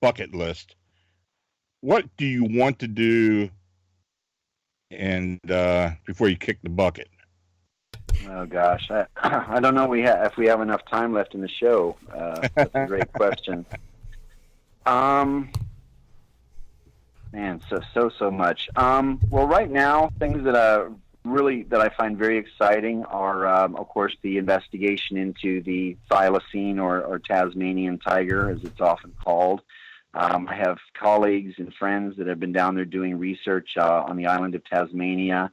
B: bucket list? What do you want to do and before you kick the bucket?
C: Oh gosh, I don't know if we have enough time left in the show. That's a great question. Man, so much. Well, right now, things that I find very exciting are, of course, the investigation into the thylacine or Tasmanian tiger, as it's often called. I have colleagues and friends that have been down there doing research on the island of Tasmania,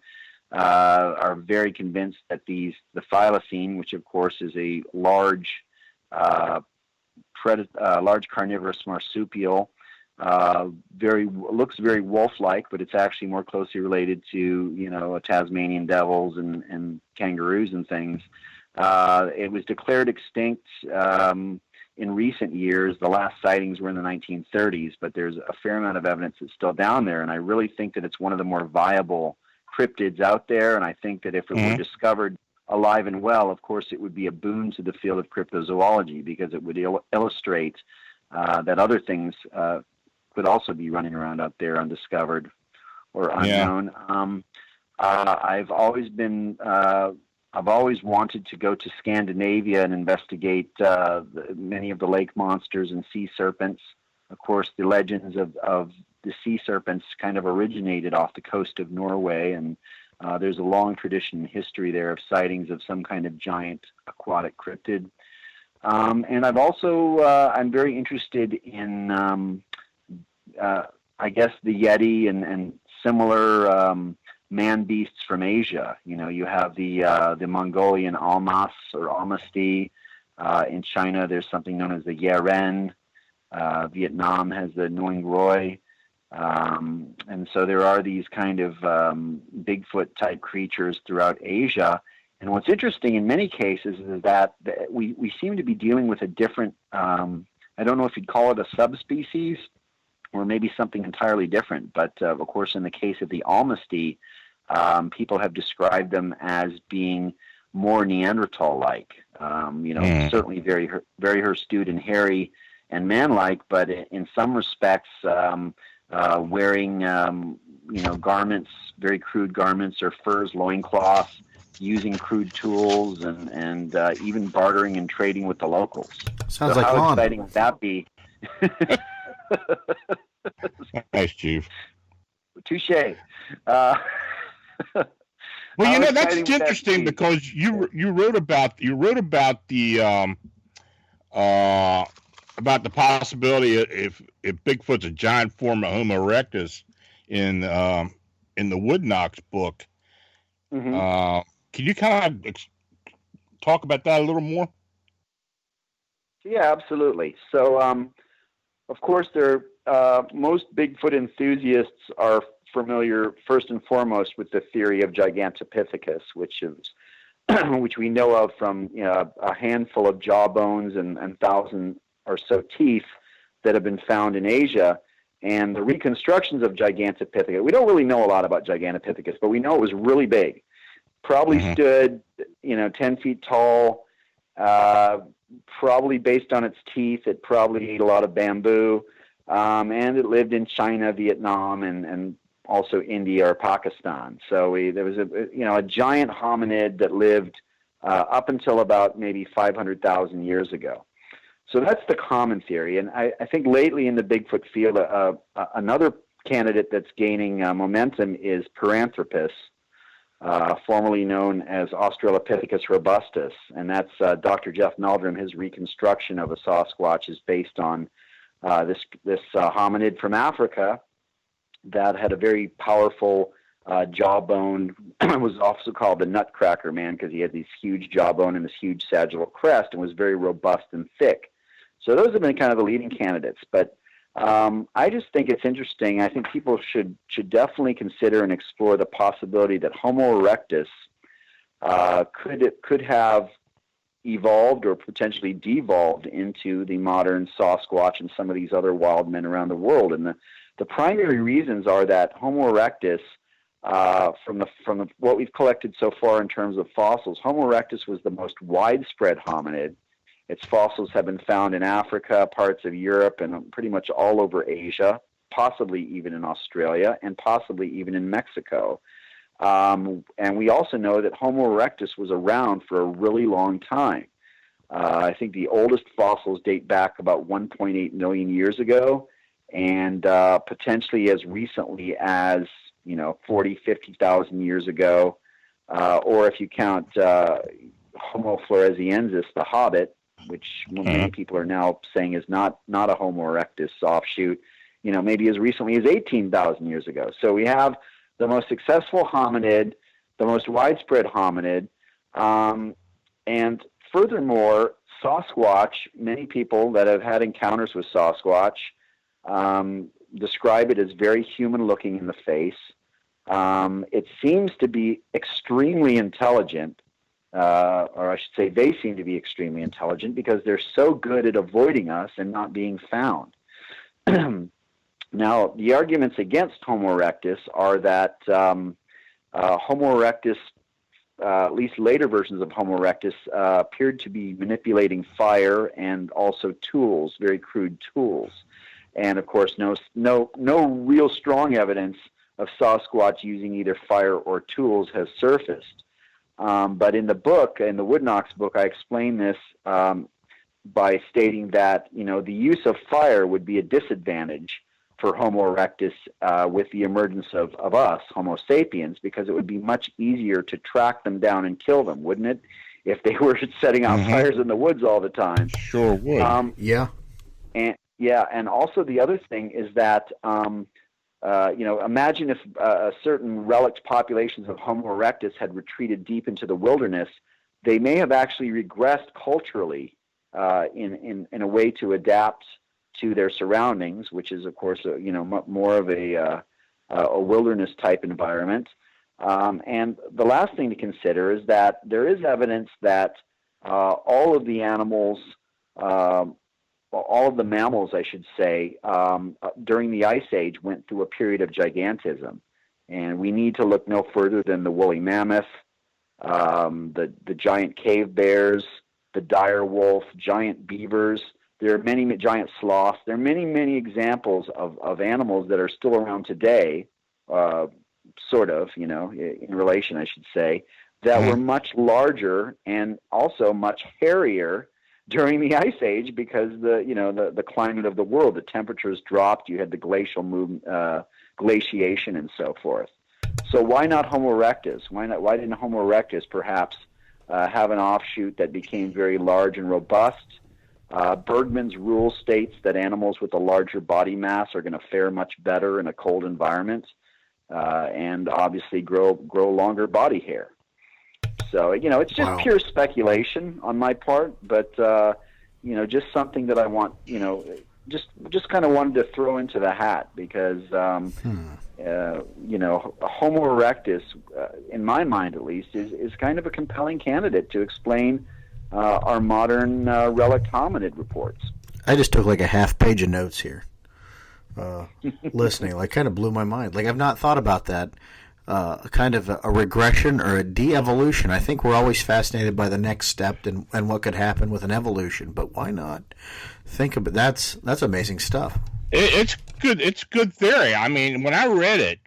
C: are very convinced that the thylacine, which of course is a large carnivorous marsupial, looks very wolf-like, but it's actually more closely related to Tasmanian devils and kangaroos and things. It was declared extinct in recent years. The last sightings were in the 1930s, but there's a fair amount of evidence that's still down there, and I really think that it's one of the more viable cryptids out there. And I think that if it were discovered alive and well, of course, it would be a boon to the field of cryptozoology, because it would illustrate that other things could also be running around out there undiscovered or unknown. I've always wanted to go to Scandinavia and investigate many of the lake monsters and sea serpents. Of course, the legends of the sea serpents kind of originated off the coast of Norway, and there's a long tradition and history there of sightings of some kind of giant aquatic cryptid. And I've also, I'm very interested in, I guess, the Yeti and similar man beasts from Asia. You have the Mongolian almas or almasty. In China, there's something known as the yeren. Vietnam has the Nguyen Roi. And so there are these kind of Bigfoot type creatures throughout Asia. And what's interesting in many cases is that we seem to be dealing with a different, I don't know if you'd call it a subspecies or maybe something entirely different. But of course, in the case of the almasty, people have described them as being more Neanderthal-like. Certainly very, very hirsute and hairy and man-like, but in some respects, wearing garments, very crude garments or furs, loincloths, using crude tools, and even bartering and trading with the locals.
A: Sounds
C: so
A: like
C: how
A: fun.
C: exciting would that be?
B: Nice, Chief.
C: Touche.
B: Well, that's interesting because you wrote about the possibility if Bigfoot's a giant form of Homo erectus in the Woodnox book.
C: Mm-hmm.
B: Can you kind of talk about that a little more?
C: Yeah, absolutely. So, of course, most Bigfoot enthusiasts are familiar first and foremost with the theory of Gigantopithecus, which we know of from a handful of jaw bones and 1,000 or so teeth that have been found in Asia. And the reconstructions of Gigantopithecus, we don't really know a lot about Gigantopithecus, but we know it was really big. Probably stood, 10 feet tall, probably based on its teeth. It probably ate a lot of bamboo, and it lived in China, Vietnam, and also India or Pakistan. So there was a giant hominid that lived up until about maybe 500,000 years ago. So that's the common theory. And I think lately in the Bigfoot field, another candidate that's gaining momentum is Paranthropus, formerly known as Australopithecus robustus. And that's Dr. Jeff Meldrum. His reconstruction of a Sasquatch is based on this hominid from Africa that had a very powerful jawbone. It was also called the Nutcracker Man because he had these huge jawbone and this huge sagittal crest and was very robust and thick. So those have been kind of the leading candidates. But I just think it's interesting. I think people should definitely consider and explore the possibility that Homo erectus could have evolved or potentially devolved into the modern Sasquatch and some of these other wild men around the world. And the primary reasons are that Homo erectus, from what we've collected so far in terms of fossils, Homo erectus was the most widespread hominid. Its fossils have been found in Africa, parts of Europe, and pretty much all over Asia, possibly even in Australia, and possibly even in Mexico. And we also know that Homo erectus was around for a really long time. I think the oldest fossils date back about 1.8 million years ago, and potentially as recently as 40, 50,000 years ago, or if you count Homo floresiensis, the Hobbit, which many people are now saying is not a Homo erectus offshoot, maybe as recently as 18,000 years ago. So we have the most successful hominid, the most widespread hominid, and furthermore, Sasquatch, many people that have had encounters with Sasquatch describe it as very human-looking in the face. It seems to be extremely intelligent, or I should say they seem to be extremely intelligent because they're so good at avoiding us and not being found. Now, the arguments against Homo erectus are that Homo erectus, at least later versions of Homo erectus, appeared to be manipulating fire and also tools, very crude tools. And, of course, no real strong evidence of Sasquatch using either fire or tools has surfaced. But in the book, in the Woodnox book, I explain this by stating that, the use of fire would be a disadvantage for Homo erectus with the emergence of us, Homo sapiens, because it would be much easier to track them down and kill them, wouldn't it, if they were setting out fires in the woods all the time?
B: Sure would.
A: Yeah.
C: And also the other thing is that imagine if certain relict populations of Homo erectus had retreated deep into the wilderness, they may have actually regressed culturally in a way to adapt to their surroundings, which is, of course, more of a wilderness type environment. And the last thing to consider is that there is evidence that all of the animals, all of the mammals, I should say, during the Ice Age went through a period of gigantism. And we need to look no further than the woolly mammoth, the giant cave bears, the dire wolf, giant beavers. There are many giant sloths. There are many examples of animals that are still around today, sort of, in relation, I should say, that were much larger and also much hairier during the Ice Age because the climate of the world, the temperatures dropped. You had the glacial glaciation and so forth. So why not Homo erectus? Why didn't Homo erectus perhaps have an offshoot that became very large and robust? Bergman's rule states that animals with a larger body mass are going to fare much better in a cold environment and obviously grow longer body hair. So, it's just pure speculation on my part, but, just something that I want, just kind of wanted to throw into the hat because, Homo erectus, in my mind at least, is kind of a compelling candidate to explain our modern relict hominid reports.
A: I just took like a half page of notes here, listening. Like, kind of blew my mind. Like, I've not thought about that. Kind of a regression or a de-evolution. I think we're always fascinated by the next step and what could happen with an evolution, but why not think about that's amazing stuff.
B: It's good. It's good theory. I mean, when I read it,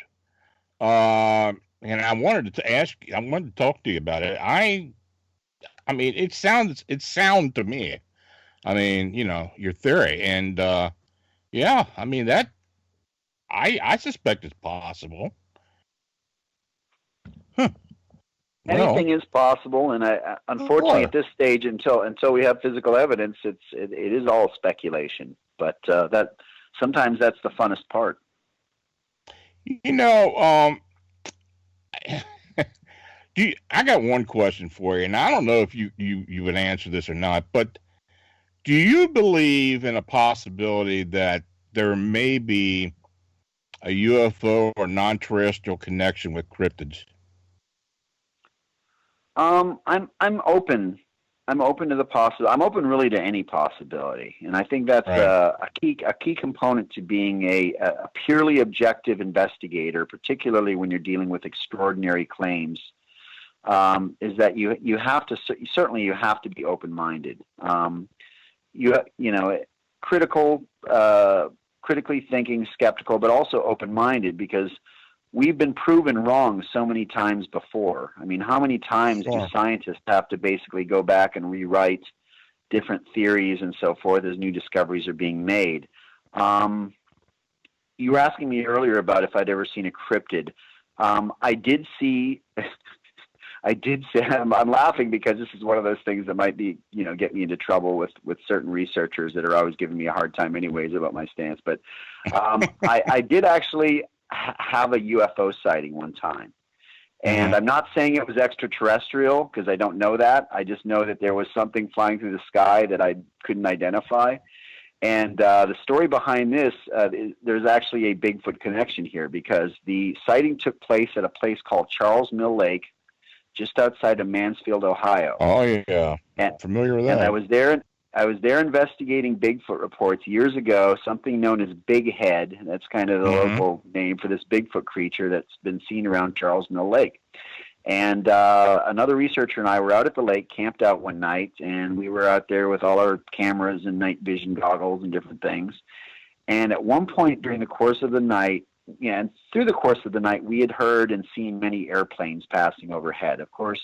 B: and I wanted to talk to you about it. I mean, it sounds to me. I mean, your theory, and yeah, I mean that. I suspect it's possible. Huh.
C: Anything is possible, and unfortunately, at this stage, until we have physical evidence, it is all speculation. But that sometimes that's the funnest part.
B: I got one question for you, and I don't know if you would answer this or not. But do you believe in a possibility that there may be a UFO or non-terrestrial connection with cryptids?
C: I'm open. I'm open to the possible. I'm open really to any possibility, and I think that's a key component to being a purely objective investigator, particularly when you're dealing with extraordinary claims. Is that you have to certainly you have to be open-minded. Critically thinking, skeptical, but also open-minded, because we've been proven wrong so many times before. I mean, how many times do scientists have to basically go back and rewrite different theories and so forth as new discoveries are being made? You were asking me earlier about if I'd ever seen a cryptid. I did see. I'm laughing because this is one of those things that might be, get me into trouble with certain researchers that are always giving me a hard time anyways about my stance. But I did actually have a UFO sighting one time. And I'm not saying it was extraterrestrial because I don't know that. I just know that there was something flying through the sky that I couldn't identify. And the story behind this, there's actually a Bigfoot connection here, because the sighting took place at a place called Charles Mill Lake, just outside of Mansfield, Ohio.
B: Oh yeah, and, familiar with that.
C: And I was there investigating Bigfoot reports years ago. Something known as Big Head. That's kind of the local name for this Bigfoot creature that's been seen around Charles Mill Lake. And another researcher and I were out at the lake, camped out one night, and we were out there with all our cameras and night vision goggles and different things. And at one point during the course of the night, and through the course of the night, we had heard and seen many airplanes passing overhead. Of course,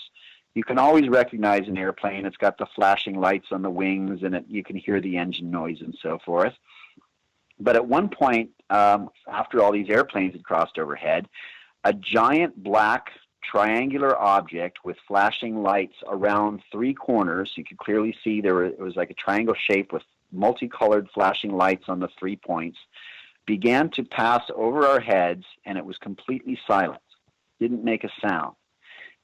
C: you can always recognize an airplane. It's got the flashing lights on the wings, and you can hear the engine noise and so forth. But at one point, after all these airplanes had crossed overhead, a giant black triangular object with flashing lights around three corners. You could clearly see it was like a triangle shape with multicolored flashing lights on the 3 points, began to pass over our heads, and it was completely silent. Didn't make a sound.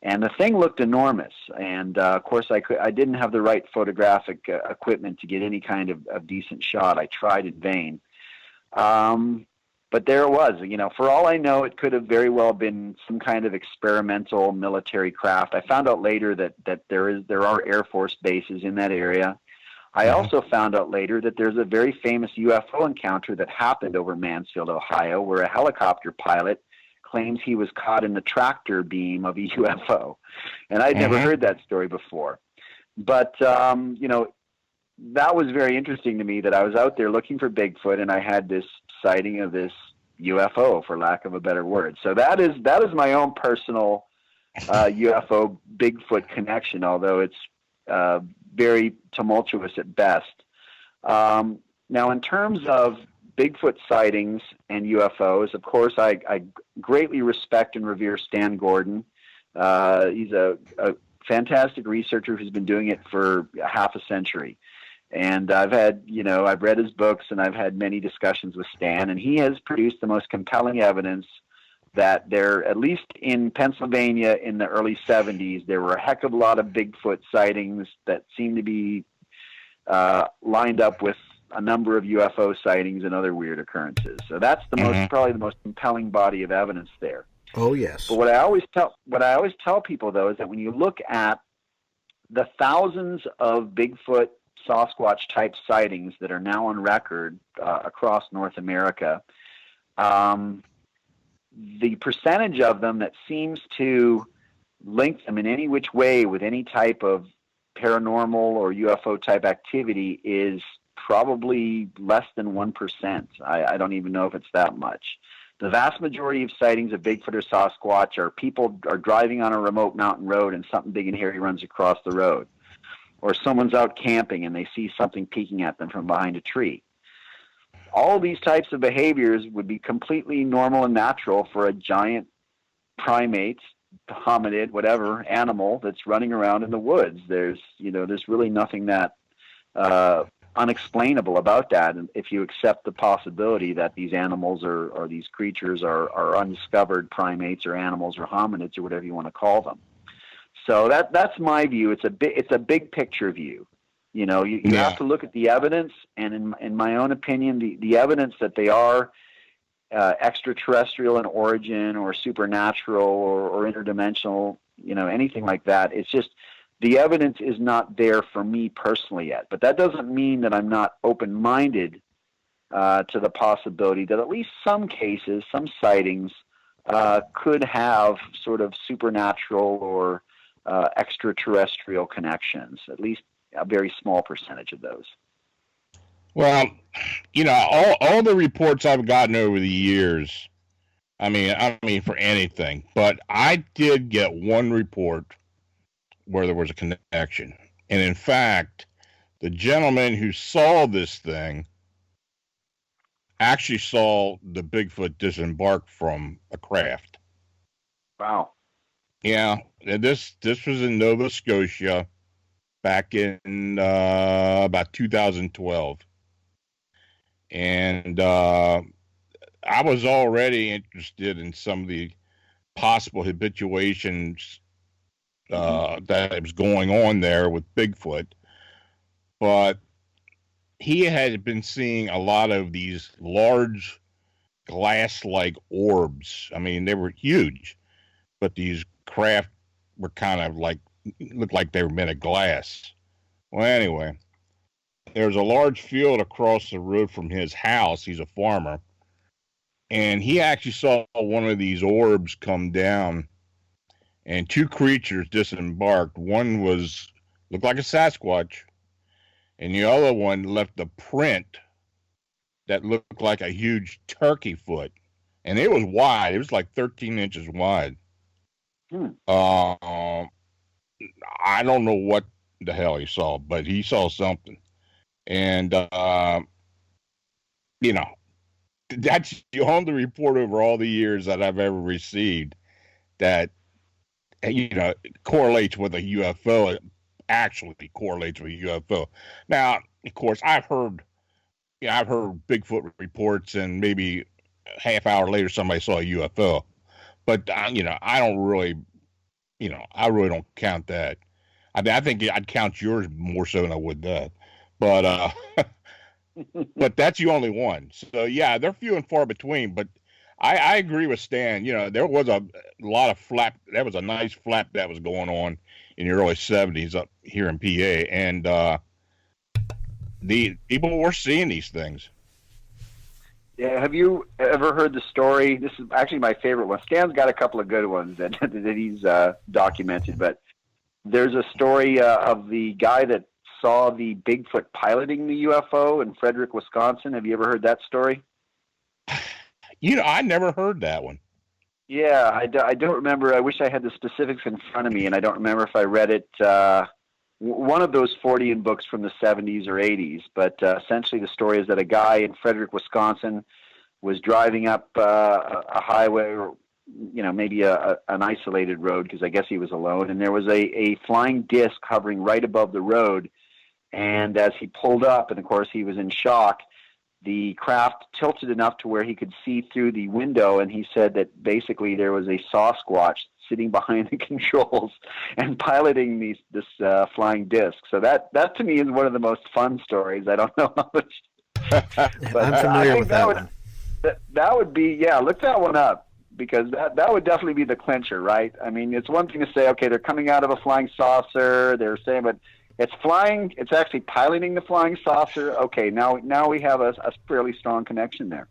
C: And the thing looked enormous. And, of course, I didn't have the right photographic equipment to get any kind of decent shot. I tried in vain. But there it was. For all I know, it could have very well been some kind of experimental military craft. I found out later that there are Air Force bases in that area. I also found out later that there's a very famous UFO encounter that happened over Mansfield, Ohio, where a helicopter pilot claims he was caught in the tractor beam of a UFO. And I'd never heard that story before. But, that was very interesting to me, that I was out there looking for Bigfoot, and I had this sighting of this UFO, for lack of a better word. So that is my own personal UFO Bigfoot connection, although it's very tumultuous at best. Now, in terms of Bigfoot sightings and UFOs, of course, I greatly respect and revere Stan Gordon. He's a fantastic researcher who's been doing it for half a century. And I've read his books, and I've had many discussions with Stan, and he has produced the most compelling evidence that there, at least in Pennsylvania in the early 70s, there were a heck of a lot of Bigfoot sightings that seemed to be lined up with a number of UFO sightings and other weird occurrences. So that's probably the most compelling body of evidence there.
A: Oh, yes.
C: But what I always tell people, though, is that when you look at the thousands of Bigfoot, Sasquatch type sightings that are now on record across North America, the percentage of them that seems to link them in any which way with any type of paranormal or UFO type activity is probably less than 1%. I don't even know if it's that much. The vast majority of sightings of Bigfoot or Sasquatch are people are driving on a remote mountain road and something big and hairy runs across the road. Or someone's out camping and they see something peeking at them from behind a tree. All of these types of behaviors would be completely normal and natural for a giant primate, hominid, whatever, animal that's running around in the woods. There's really nothing that unexplainable about that, and if you accept the possibility that these animals or these creatures are undiscovered primates or animals or hominids or whatever you want to call them. So that's my view. It's a big picture view. You have to look at the evidence, and in my own opinion, the evidence that they are extraterrestrial in origin or supernatural or interdimensional, anything like that. It's just the evidence is not there for me personally yet. But that doesn't mean that I'm not open-minded to the possibility that at least some cases, some sightings, could have sort of supernatural or extraterrestrial connections, at least a very small percentage of those.
B: Well, all the reports I've gotten over the years, I mean for anything, but I did get one report where there was a connection. And in fact, the gentleman who saw this thing actually saw the Bigfoot disembark from a craft.
C: Wow.
B: Yeah, and this was in Nova Scotia back in about 2012. And I was already interested in some of the possible habituations that was going on there with Bigfoot. But he had been seeing a lot of these large glass-like orbs. I mean, they were huge, but these craft were kind of looked like they were made of glass. Well, anyway, there's a large field across the road from his house. He's a farmer. And he actually saw one of these orbs come down, and two creatures disembarked. One looked like a Sasquatch, and the other one left a print that looked like a huge turkey foot. And it was wide. It was like 13 inches wide. I don't know what the hell he saw, but he saw something. And, that's the only report over all the years that I've ever received that, correlates with a UFO. It actually correlates with a UFO. Now, of course, I've heard, I've heard Bigfoot reports, and maybe a half hour later somebody saw a UFO. But I don't really, I really don't count that. I mean, I think I'd count yours more so than I would that. But but that's the only one. So yeah, they're few and far between. But I agree with Stan. There was a lot of flap. That was a nice flap that was going on in the early '70s up here in PA, and the people were seeing these things.
C: Yeah, have you ever heard the story? This is actually my favorite one. Stan's got a couple of good ones that he's documented, but there's a story of the guy that saw the Bigfoot piloting the UFO in Frederick, Wisconsin. Have you ever heard that story?
B: I never heard that one.
C: Yeah, I don't remember. I wish I had the specifics in front of me, and I don't remember if I read it. One of those Fortean books from the 70s or 80s, but essentially the story is that a guy in Frederick, Wisconsin was driving up a highway, or maybe an isolated road, because I guess he was alone, and there was a flying disc hovering right above the road, and as he pulled up, and of course he was in shock, the craft tilted enough to where he could see through the window, and he said that basically there was a Sasquatch sitting behind the controls and piloting this flying disc. So that to me is one of the most fun stories. I don't know how much.
A: But I'm familiar with that one.
C: That would be, look that one up, because that would definitely be the clincher, right? I mean, it's one thing to say, okay, they're coming out of a flying saucer, they're saying, but it's flying, it's actually piloting the flying saucer. Okay, now we have a fairly strong connection there.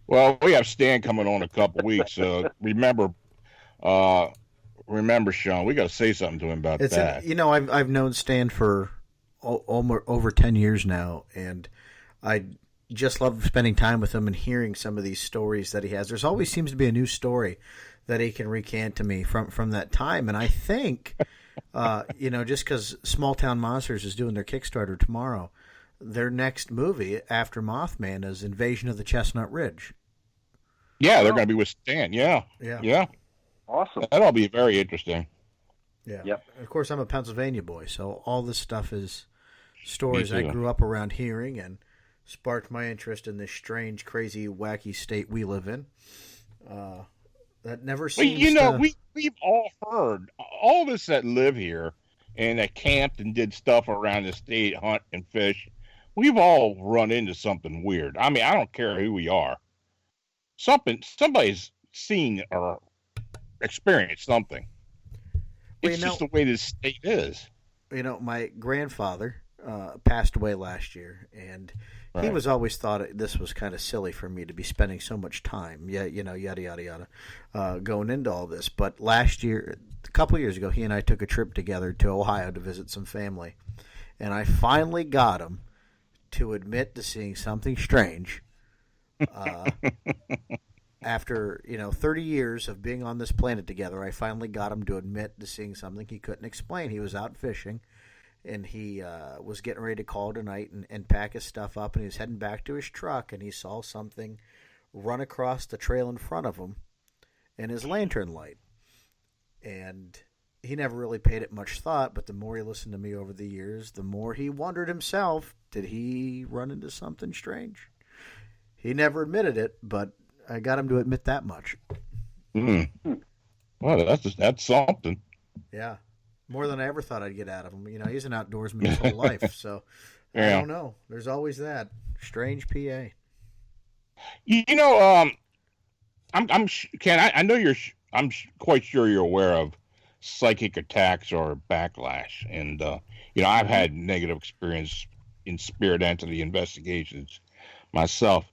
B: Well, we have Stan coming on in a couple weeks. Remember, Sean, we got to say something to him about that.
A: I've known Stan for over 10 years now, and I just love spending time with him and hearing some of these stories that he has. There's always seems to be a new story that he can recant to me from that time, and I think, just because Small Town Monsters is doing their Kickstarter tomorrow, their next movie after Mothman is Invasion of the Chestnut Ridge.
B: Yeah, they're going to be with Stan. Yeah.
C: Awesome.
B: That'll be very interesting.
A: Yeah. Yep. Of course, I'm a Pennsylvania boy, so all this stuff is stories I grew up around hearing and sparked my interest in this strange, crazy, wacky state we live in. That never seems
B: we've all heard, all of us that live here and that camped and did stuff around the state, hunt and fish, we've all run into something weird. I mean, I don't care who we are. Somebody's seen or experienced something. It's just the way this state is.
A: My grandfather passed away last year, and he was always thought this was kind of silly for me to be spending so much time, yada, yada, yada, going into all this. But last year, a couple of years ago, he and I took a trip together to Ohio to visit some family, and I finally got him to admit to seeing something strange. After 30 years of being on this planet together, I finally got him to admit to seeing something he couldn't explain. He was out fishing, and he was getting ready to call tonight and pack his stuff up, and he was heading back to his truck, and he saw something run across the trail in front of him in his lantern light. And he never really paid it much thought, but the more he listened to me over the years, the more he wondered himself, did he run into something strange? He never admitted it, but I got him to admit that much.
B: Well, that's something.
A: Yeah. More than I ever thought I'd get out of him. He's an outdoorsman his whole life, so I don't know. There's always that. Strange PA.
B: Ken, I know I'm quite sure you're aware of psychic attacks or backlash. And, I've had negative experience in spirit entity investigations myself.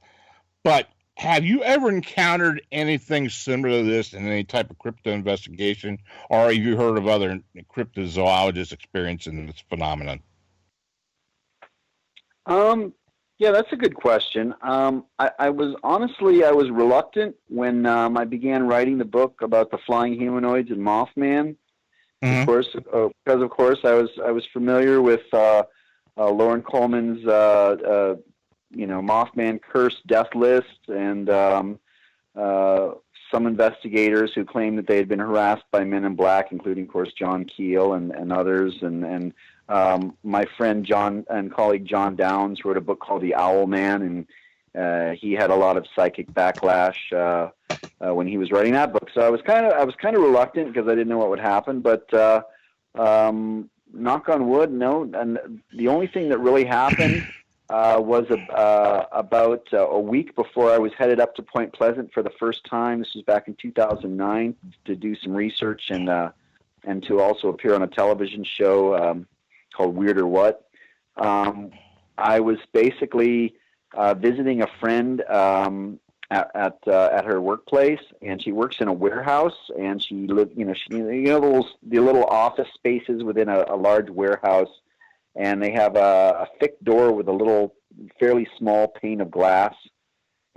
B: But have you ever encountered anything similar to this in any type of crypto investigation, or have you heard of other cryptozoologists experiencing this phenomenon?
C: Yeah, that's a good question. I was reluctant when I began writing the book about the flying humanoids and Mothman. Mm-hmm. Of course, I was familiar with Lauren Coleman's Mothman curse death list, and some investigators who claimed that they had been harassed by men in black, including, of course, John Keel and others. And My friend John and colleague John Downs wrote a book called The Owl Man, and he had a lot of psychic backlash when he was writing that book. So I was kind of reluctant because I didn't know what would happen. But knock on wood, no. And the only thing that really happened was about a week before I was headed up to Point Pleasant for the first time. This was back in 2009 to do some research and to also appear on a television show called Weird or What. I was basically visiting a friend at her workplace, and she works in a warehouse, and she lived, the little office spaces within a large warehouse, and they have a thick door with a little, fairly small pane of glass.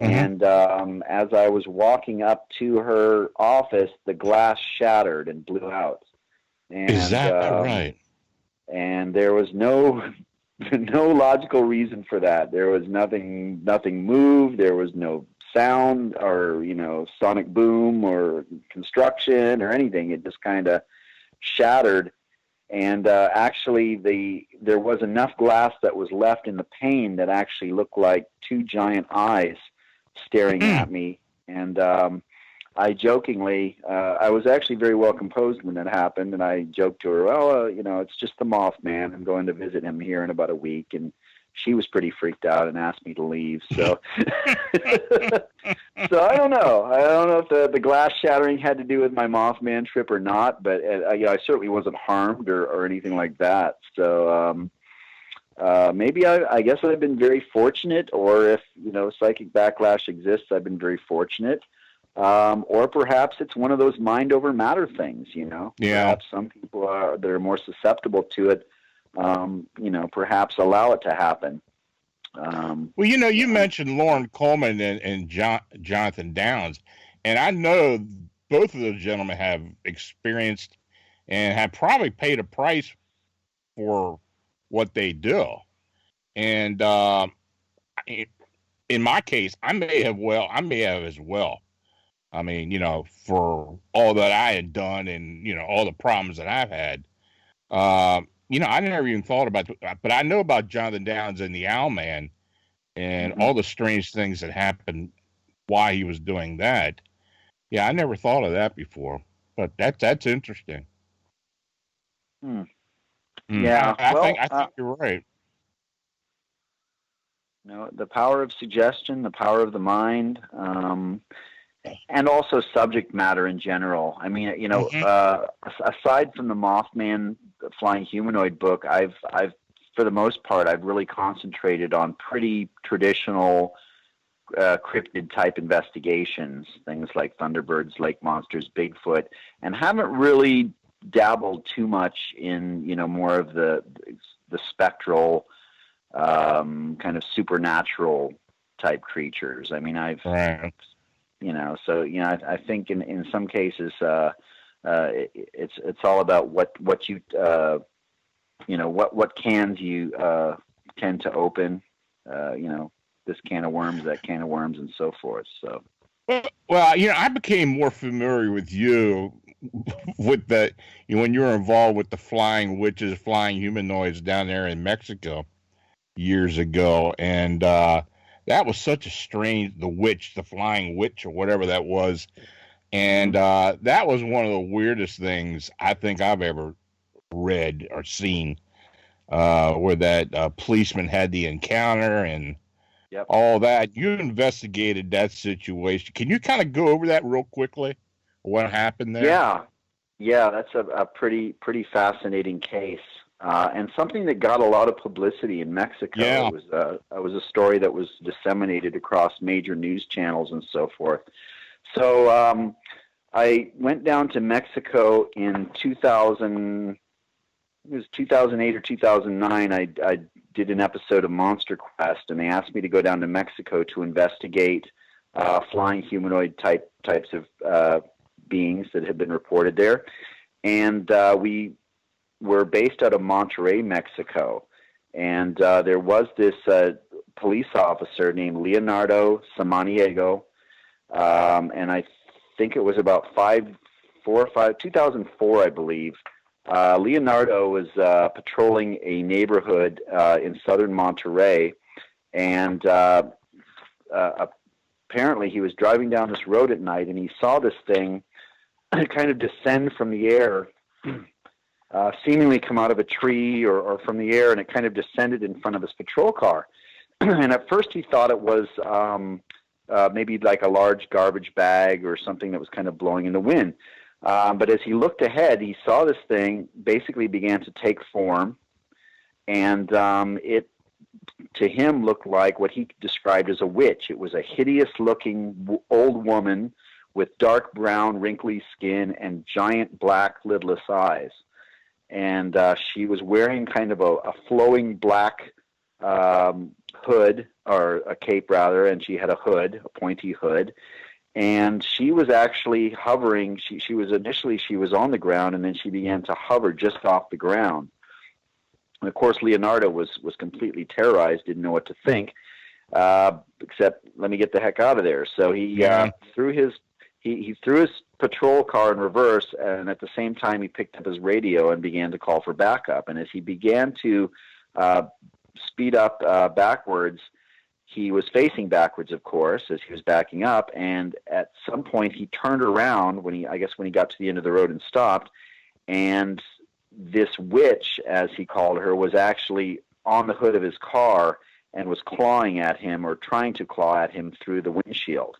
C: Mm-hmm. And as I was walking up to her office, the glass shattered and blew out. And,
B: is that right?
C: And there was no logical reason for that. There was nothing moved. There was no sound or, sonic boom or construction or anything. It just kind of shattered. And actually, there was enough glass that was left in the pane that actually looked like two giant eyes staring at me. And I jokingly, I was actually very well composed when that happened, and I joked to her, well, it's just the Mothman. I'm going to visit him here in about a week. And she was pretty freaked out and asked me to leave. So, so I don't know. I don't know if the glass shattering had to do with my Mothman trip or not, but I certainly wasn't harmed or anything like that. So maybe I guess I've been very fortunate, or if psychic backlash exists, I've been very fortunate. Or perhaps it's one of those mind over matter things.
B: Yeah.
C: Perhaps some people they're more susceptible to it. Perhaps allow it to happen.
B: Well, you mentioned Lauren Coleman and Jonathan Downs, and I know both of those gentlemen have experienced and have probably paid a price for what they do. And in my case, I may have as well. I mean, for all that I had done and, all the problems that I've had. I never even thought about it, but I know about Jonathan Downs and the Owl Man and all the strange things that happened, why he was doing that. Yeah, I never thought of that before, but that's interesting.
C: Yeah,
B: I think you're right.
C: The power of suggestion, the power of the mind, and also subject matter in general. I mean, aside from the Mothman Flying Humanoid book, I've for the most part, I've really concentrated on pretty traditional cryptid type investigations, things like Thunderbirds, lake monsters, Bigfoot, and haven't really dabbled too much in, more of the spectral kind of supernatural type creatures. I mean, I think in some cases, it's all about what you what cans you tend to open, this can of worms, that can of worms, and so forth. So,
B: well, I became more familiar with you with the when you were involved with the flying witches, flying humanoids down there in Mexico years ago, and that was such a strange, the flying witch or whatever that was. And that was one of the weirdest things I think I've ever read or seen, where that policeman had the encounter and all that. You investigated that situation. Can you kind of go over that real quickly? What happened there?
C: Yeah, that's a pretty fascinating case, and something that got a lot of publicity in Mexico.
B: Yeah.
C: It was a story that was disseminated across major news channels and so forth. So I went down to Mexico in 2008 or 2009. I did an episode of Monster Quest, and they asked me to go down to Mexico to investigate flying humanoid types of beings that had been reported there. And we were based out of Monterrey, Mexico. And there was this police officer named Leonardo Samaniego, and I think it was about 2004, I believe. Leonardo was patrolling a neighborhood in southern Monterey, and apparently he was driving down this road at night, and he saw this thing kind of descend from the air, seemingly come out of a tree or from the air, and it kind of descended in front of his patrol car. And at first he thought it was maybe like a large garbage bag or something that was kind of blowing in the wind. But as he looked ahead, he saw this thing basically began to take form, and it, to him, looked like what he described as a witch. It was a hideous-looking old woman with dark brown, wrinkly skin and giant black lidless eyes. And she was wearing kind of a flowing black hood, or a cape rather, and she had a hood, a pointy hood. And she was actually hovering. She was on the ground, and then she began to hover just off the ground. And of course, Leonardo was completely terrorized, didn't know what to think, except let me get the heck out of there. So he threw his patrol car in reverse, and at the same time he picked up his radio and began to call for backup. And as he began to speed up backwards, he was facing backwards, of course, as he was backing up. And at some point he turned around when he got to the end of the road and stopped, and this witch, as he called her, was actually on the hood of his car and was clawing at him, or trying to claw at him, through the windshield.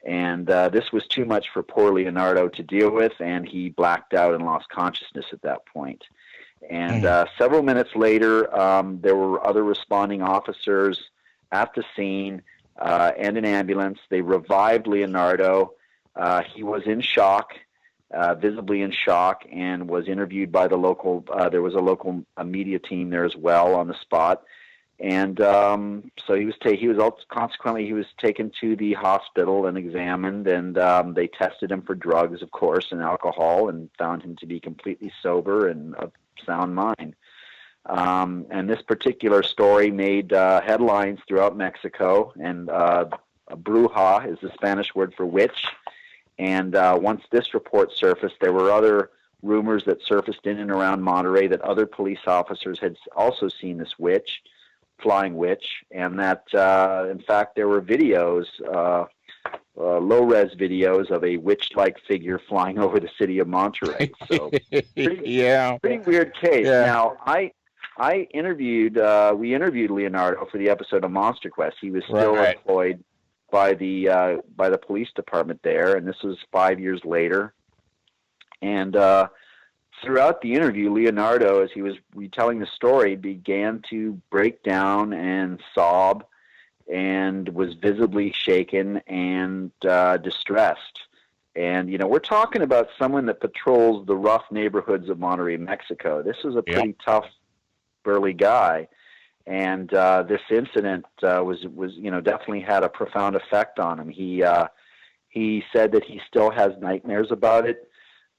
C: And this was too much for poor Leonardo to deal with, and he blacked out and lost consciousness at that point. And several minutes later, there were other responding officers at the scene and an ambulance. They revived Leonardo. He was in shock, visibly in shock, and was interviewed by the local, there was a local media team there as well on the spot. And so he was taken to the hospital and examined, and they tested him for drugs, of course, and alcohol, and found him to be completely sober and of sound mind. And this particular story made headlines throughout Mexico, and bruja is the Spanish word for witch. And once this report surfaced, there were other rumors that surfaced in and around Monterey that other police officers had also seen this witch, flying witch, and that in fact there were videos, low-res videos of a witch-like figure flying over the city of Monterey. So pretty weird case.
B: Yeah.
C: Now we interviewed Leonardo for the episode of Monster Quest. He was still employed by the police department there, and this was 5 years later. And throughout the interview, Leonardo, as he was retelling the story, began to break down and sob, and was visibly shaken and distressed. And, we're talking about someone that patrols the rough neighborhoods of Monterey, Mexico. This is a pretty tough, burly guy. And this incident was definitely had a profound effect on him. He said that he still has nightmares about it.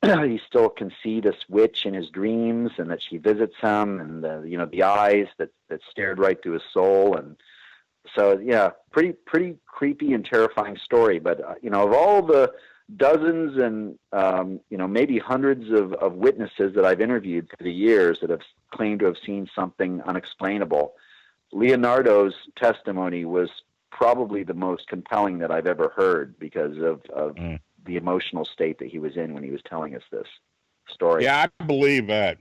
C: He still can see this witch in his dreams, and that she visits him, and the eyes that stared right through his soul. And so, pretty creepy and terrifying story. But of all the dozens and maybe hundreds of witnesses that I've interviewed through the years that have claimed to have seen something unexplainable, Leonardo's testimony was probably the most compelling that I've ever heard, because of the emotional state that he was in when he was telling us this story.
B: Yeah, I believe that.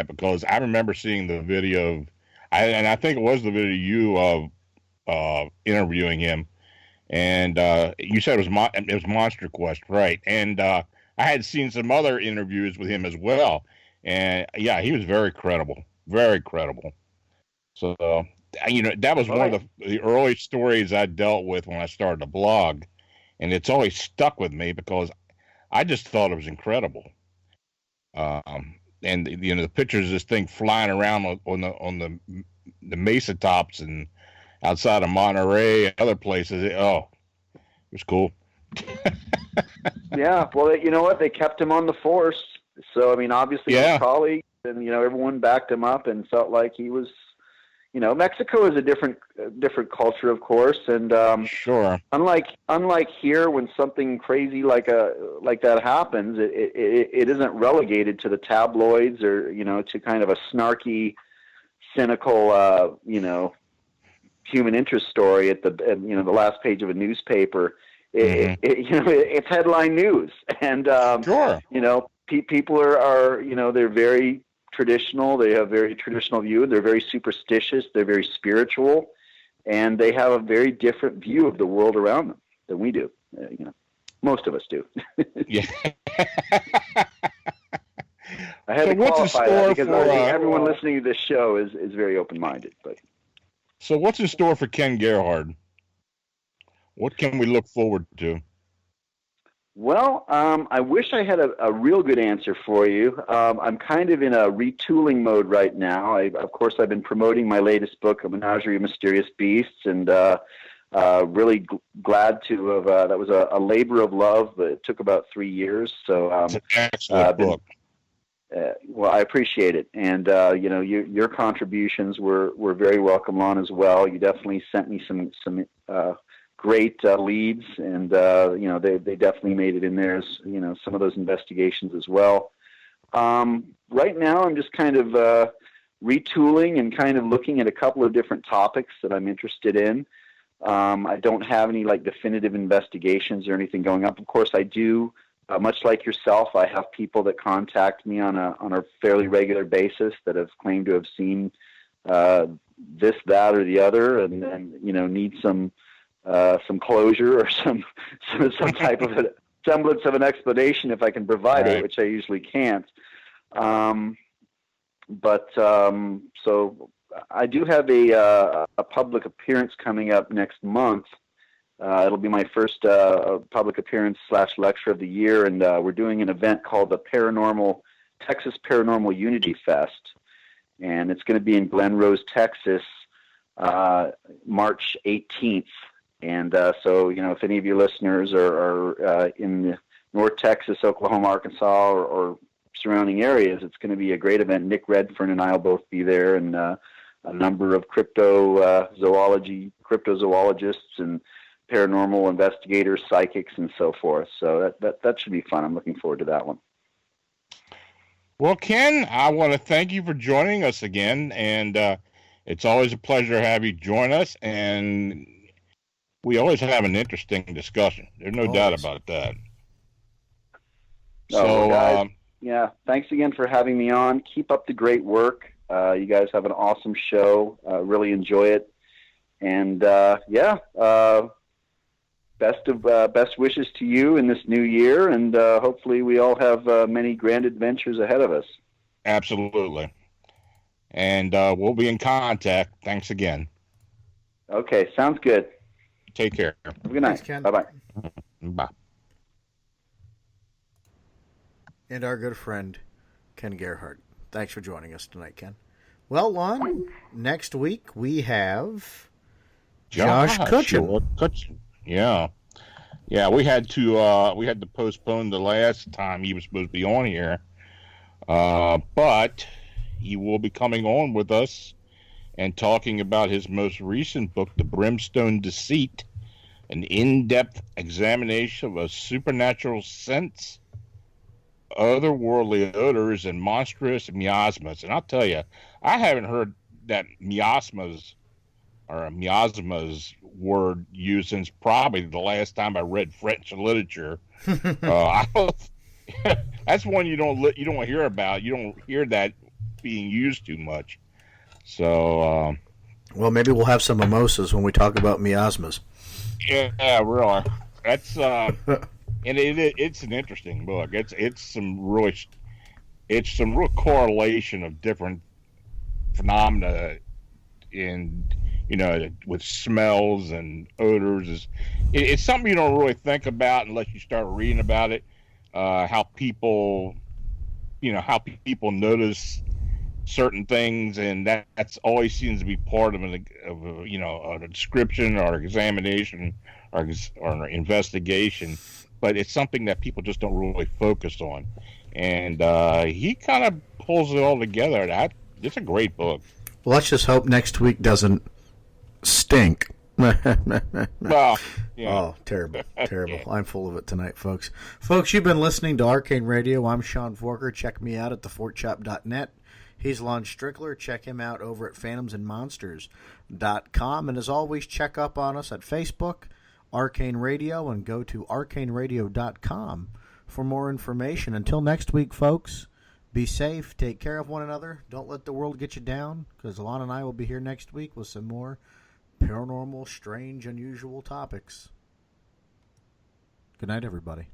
B: Because I remember seeing the video and I think it was the video you of interviewing him, and you said it was Monster Quest, right? And I had seen some other interviews with him as well, and he was very credible. So that was one of the early stories I dealt with when I started the blog. And it's always stuck with me because I just thought it was incredible. And the pictures of this thing flying around on the mesa tops and outside of Monterey and other places. It was cool.
C: Yeah, well, you know what? They kept him on the force. So, I mean, obviously his colleagues and, everyone backed him up and felt like he was Mexico is a different culture, of course, and
B: Sure.
C: unlike here, when something crazy like that happens, it isn't relegated to the tabloids or to kind of a snarky, cynical human interest story at the last page of a newspaper. It's headline news, and
B: Sure.
C: people are they're very traditional. They have very traditional view. They're very superstitious. They're very spiritual, and they have a very different view of the world around them than we do. Most of us do.
B: Yeah.
C: I had
B: So
C: to
B: what's in
C: qualify that
B: store
C: because
B: for,
C: I think everyone listening to this show is very open-minded. But
B: So what's in store for Ken Gerhard? What can we look forward to?
C: well, I wish I had a real good answer for you. I'm kind of in a retooling mode right now. Of course, I've been promoting my latest book, A Menagerie of Mysterious Beasts, and really glad to have. That was a labor of love, but it took about 3 years. So
B: It's an excellent book.
C: well, I appreciate it, and your contributions were very welcome, Lon, as well. You definitely sent me some great leads, and they definitely made it in there as some of those investigations as well. Right now, I'm just kind of retooling and kind of looking at a couple of different topics that I'm interested in. I don't have any definitive investigations or anything going up. Of course, I do. Much like yourself, I have people that contact me on a fairly regular basis that have claimed to have seen this, that, or the other, and need some closure or some type of a semblance of an explanation if I can provide it, which I usually can't. So I do have a public appearance coming up next month. It'll be my first public appearance / lecture of the year, and we're doing an event called the Texas Paranormal Unity Fest, and it's going to be in Glen Rose, Texas, March 18th. And so, if any of your listeners are in North Texas, Oklahoma, Arkansas, or surrounding areas, it's going to be a great event. Nick Redfern and I will both be there, and a number of cryptozoologists and paranormal investigators, psychics, and so forth. So that should be fun. I'm looking forward to that one.
B: Well, Ken, I want to thank you for joining us again, and it's always a pleasure to have you join us, and we always have an interesting discussion. There's no doubt about that.
C: Guys, thanks again for having me on. Keep up the great work. You guys have an awesome show. Really enjoy it. And best wishes to you in this new year, and hopefully we all have many grand adventures ahead of us.
B: Absolutely. And we'll be in contact. Thanks again.
C: Okay, sounds good.
B: Take care.
C: Have a good night. Bye-bye.
B: Bye.
A: And our good friend, Ken Gerhard. Thanks for joining us tonight, Ken. Well, Lon, next week we have Josh Kutchin.
B: Yeah. We had to postpone the last time he was supposed to be on here, but he will be coming on with us and talking about his most recent book, The Brimstone Deceit, an in-depth examination of a supernatural sense, otherworldly odors, and monstrous miasmas. And I'll tell you, I haven't heard that miasmas word used since probably the last time I read French literature. That's one you don't hear about. You don't hear that being used too much. So,
A: well, maybe we'll have some mimosas when we talk about miasmas.
B: Yeah, really. That's and it's an interesting book. It's some real correlation of different phenomena with smells and odors. It's something you don't really think about unless you start reading about it. How people notice certain things, and that's always seems to be part of a description or examination or an investigation, but it's something that people just don't really focus on, and he kind of pulls it all together. It's a great book.
A: Well, let's just hope next week doesn't stink.
B: Well, yeah.
A: Oh, terrible, terrible. I'm full of it tonight, folks. Folks, you've been listening to Arcane Radio. I'm Sean Forker. Check me out at thefortchop.net. He's Lon Strickler. Check him out over at phantomsandmonsters.com. And as always, check up on us at Facebook, Arcane Radio, and go to arcaneradio.com for more information. Until next week, folks, be safe. Take care of one another. Don't let the world get you down, because Lon and I will be here next week with some more paranormal, strange, unusual topics. Good night, everybody.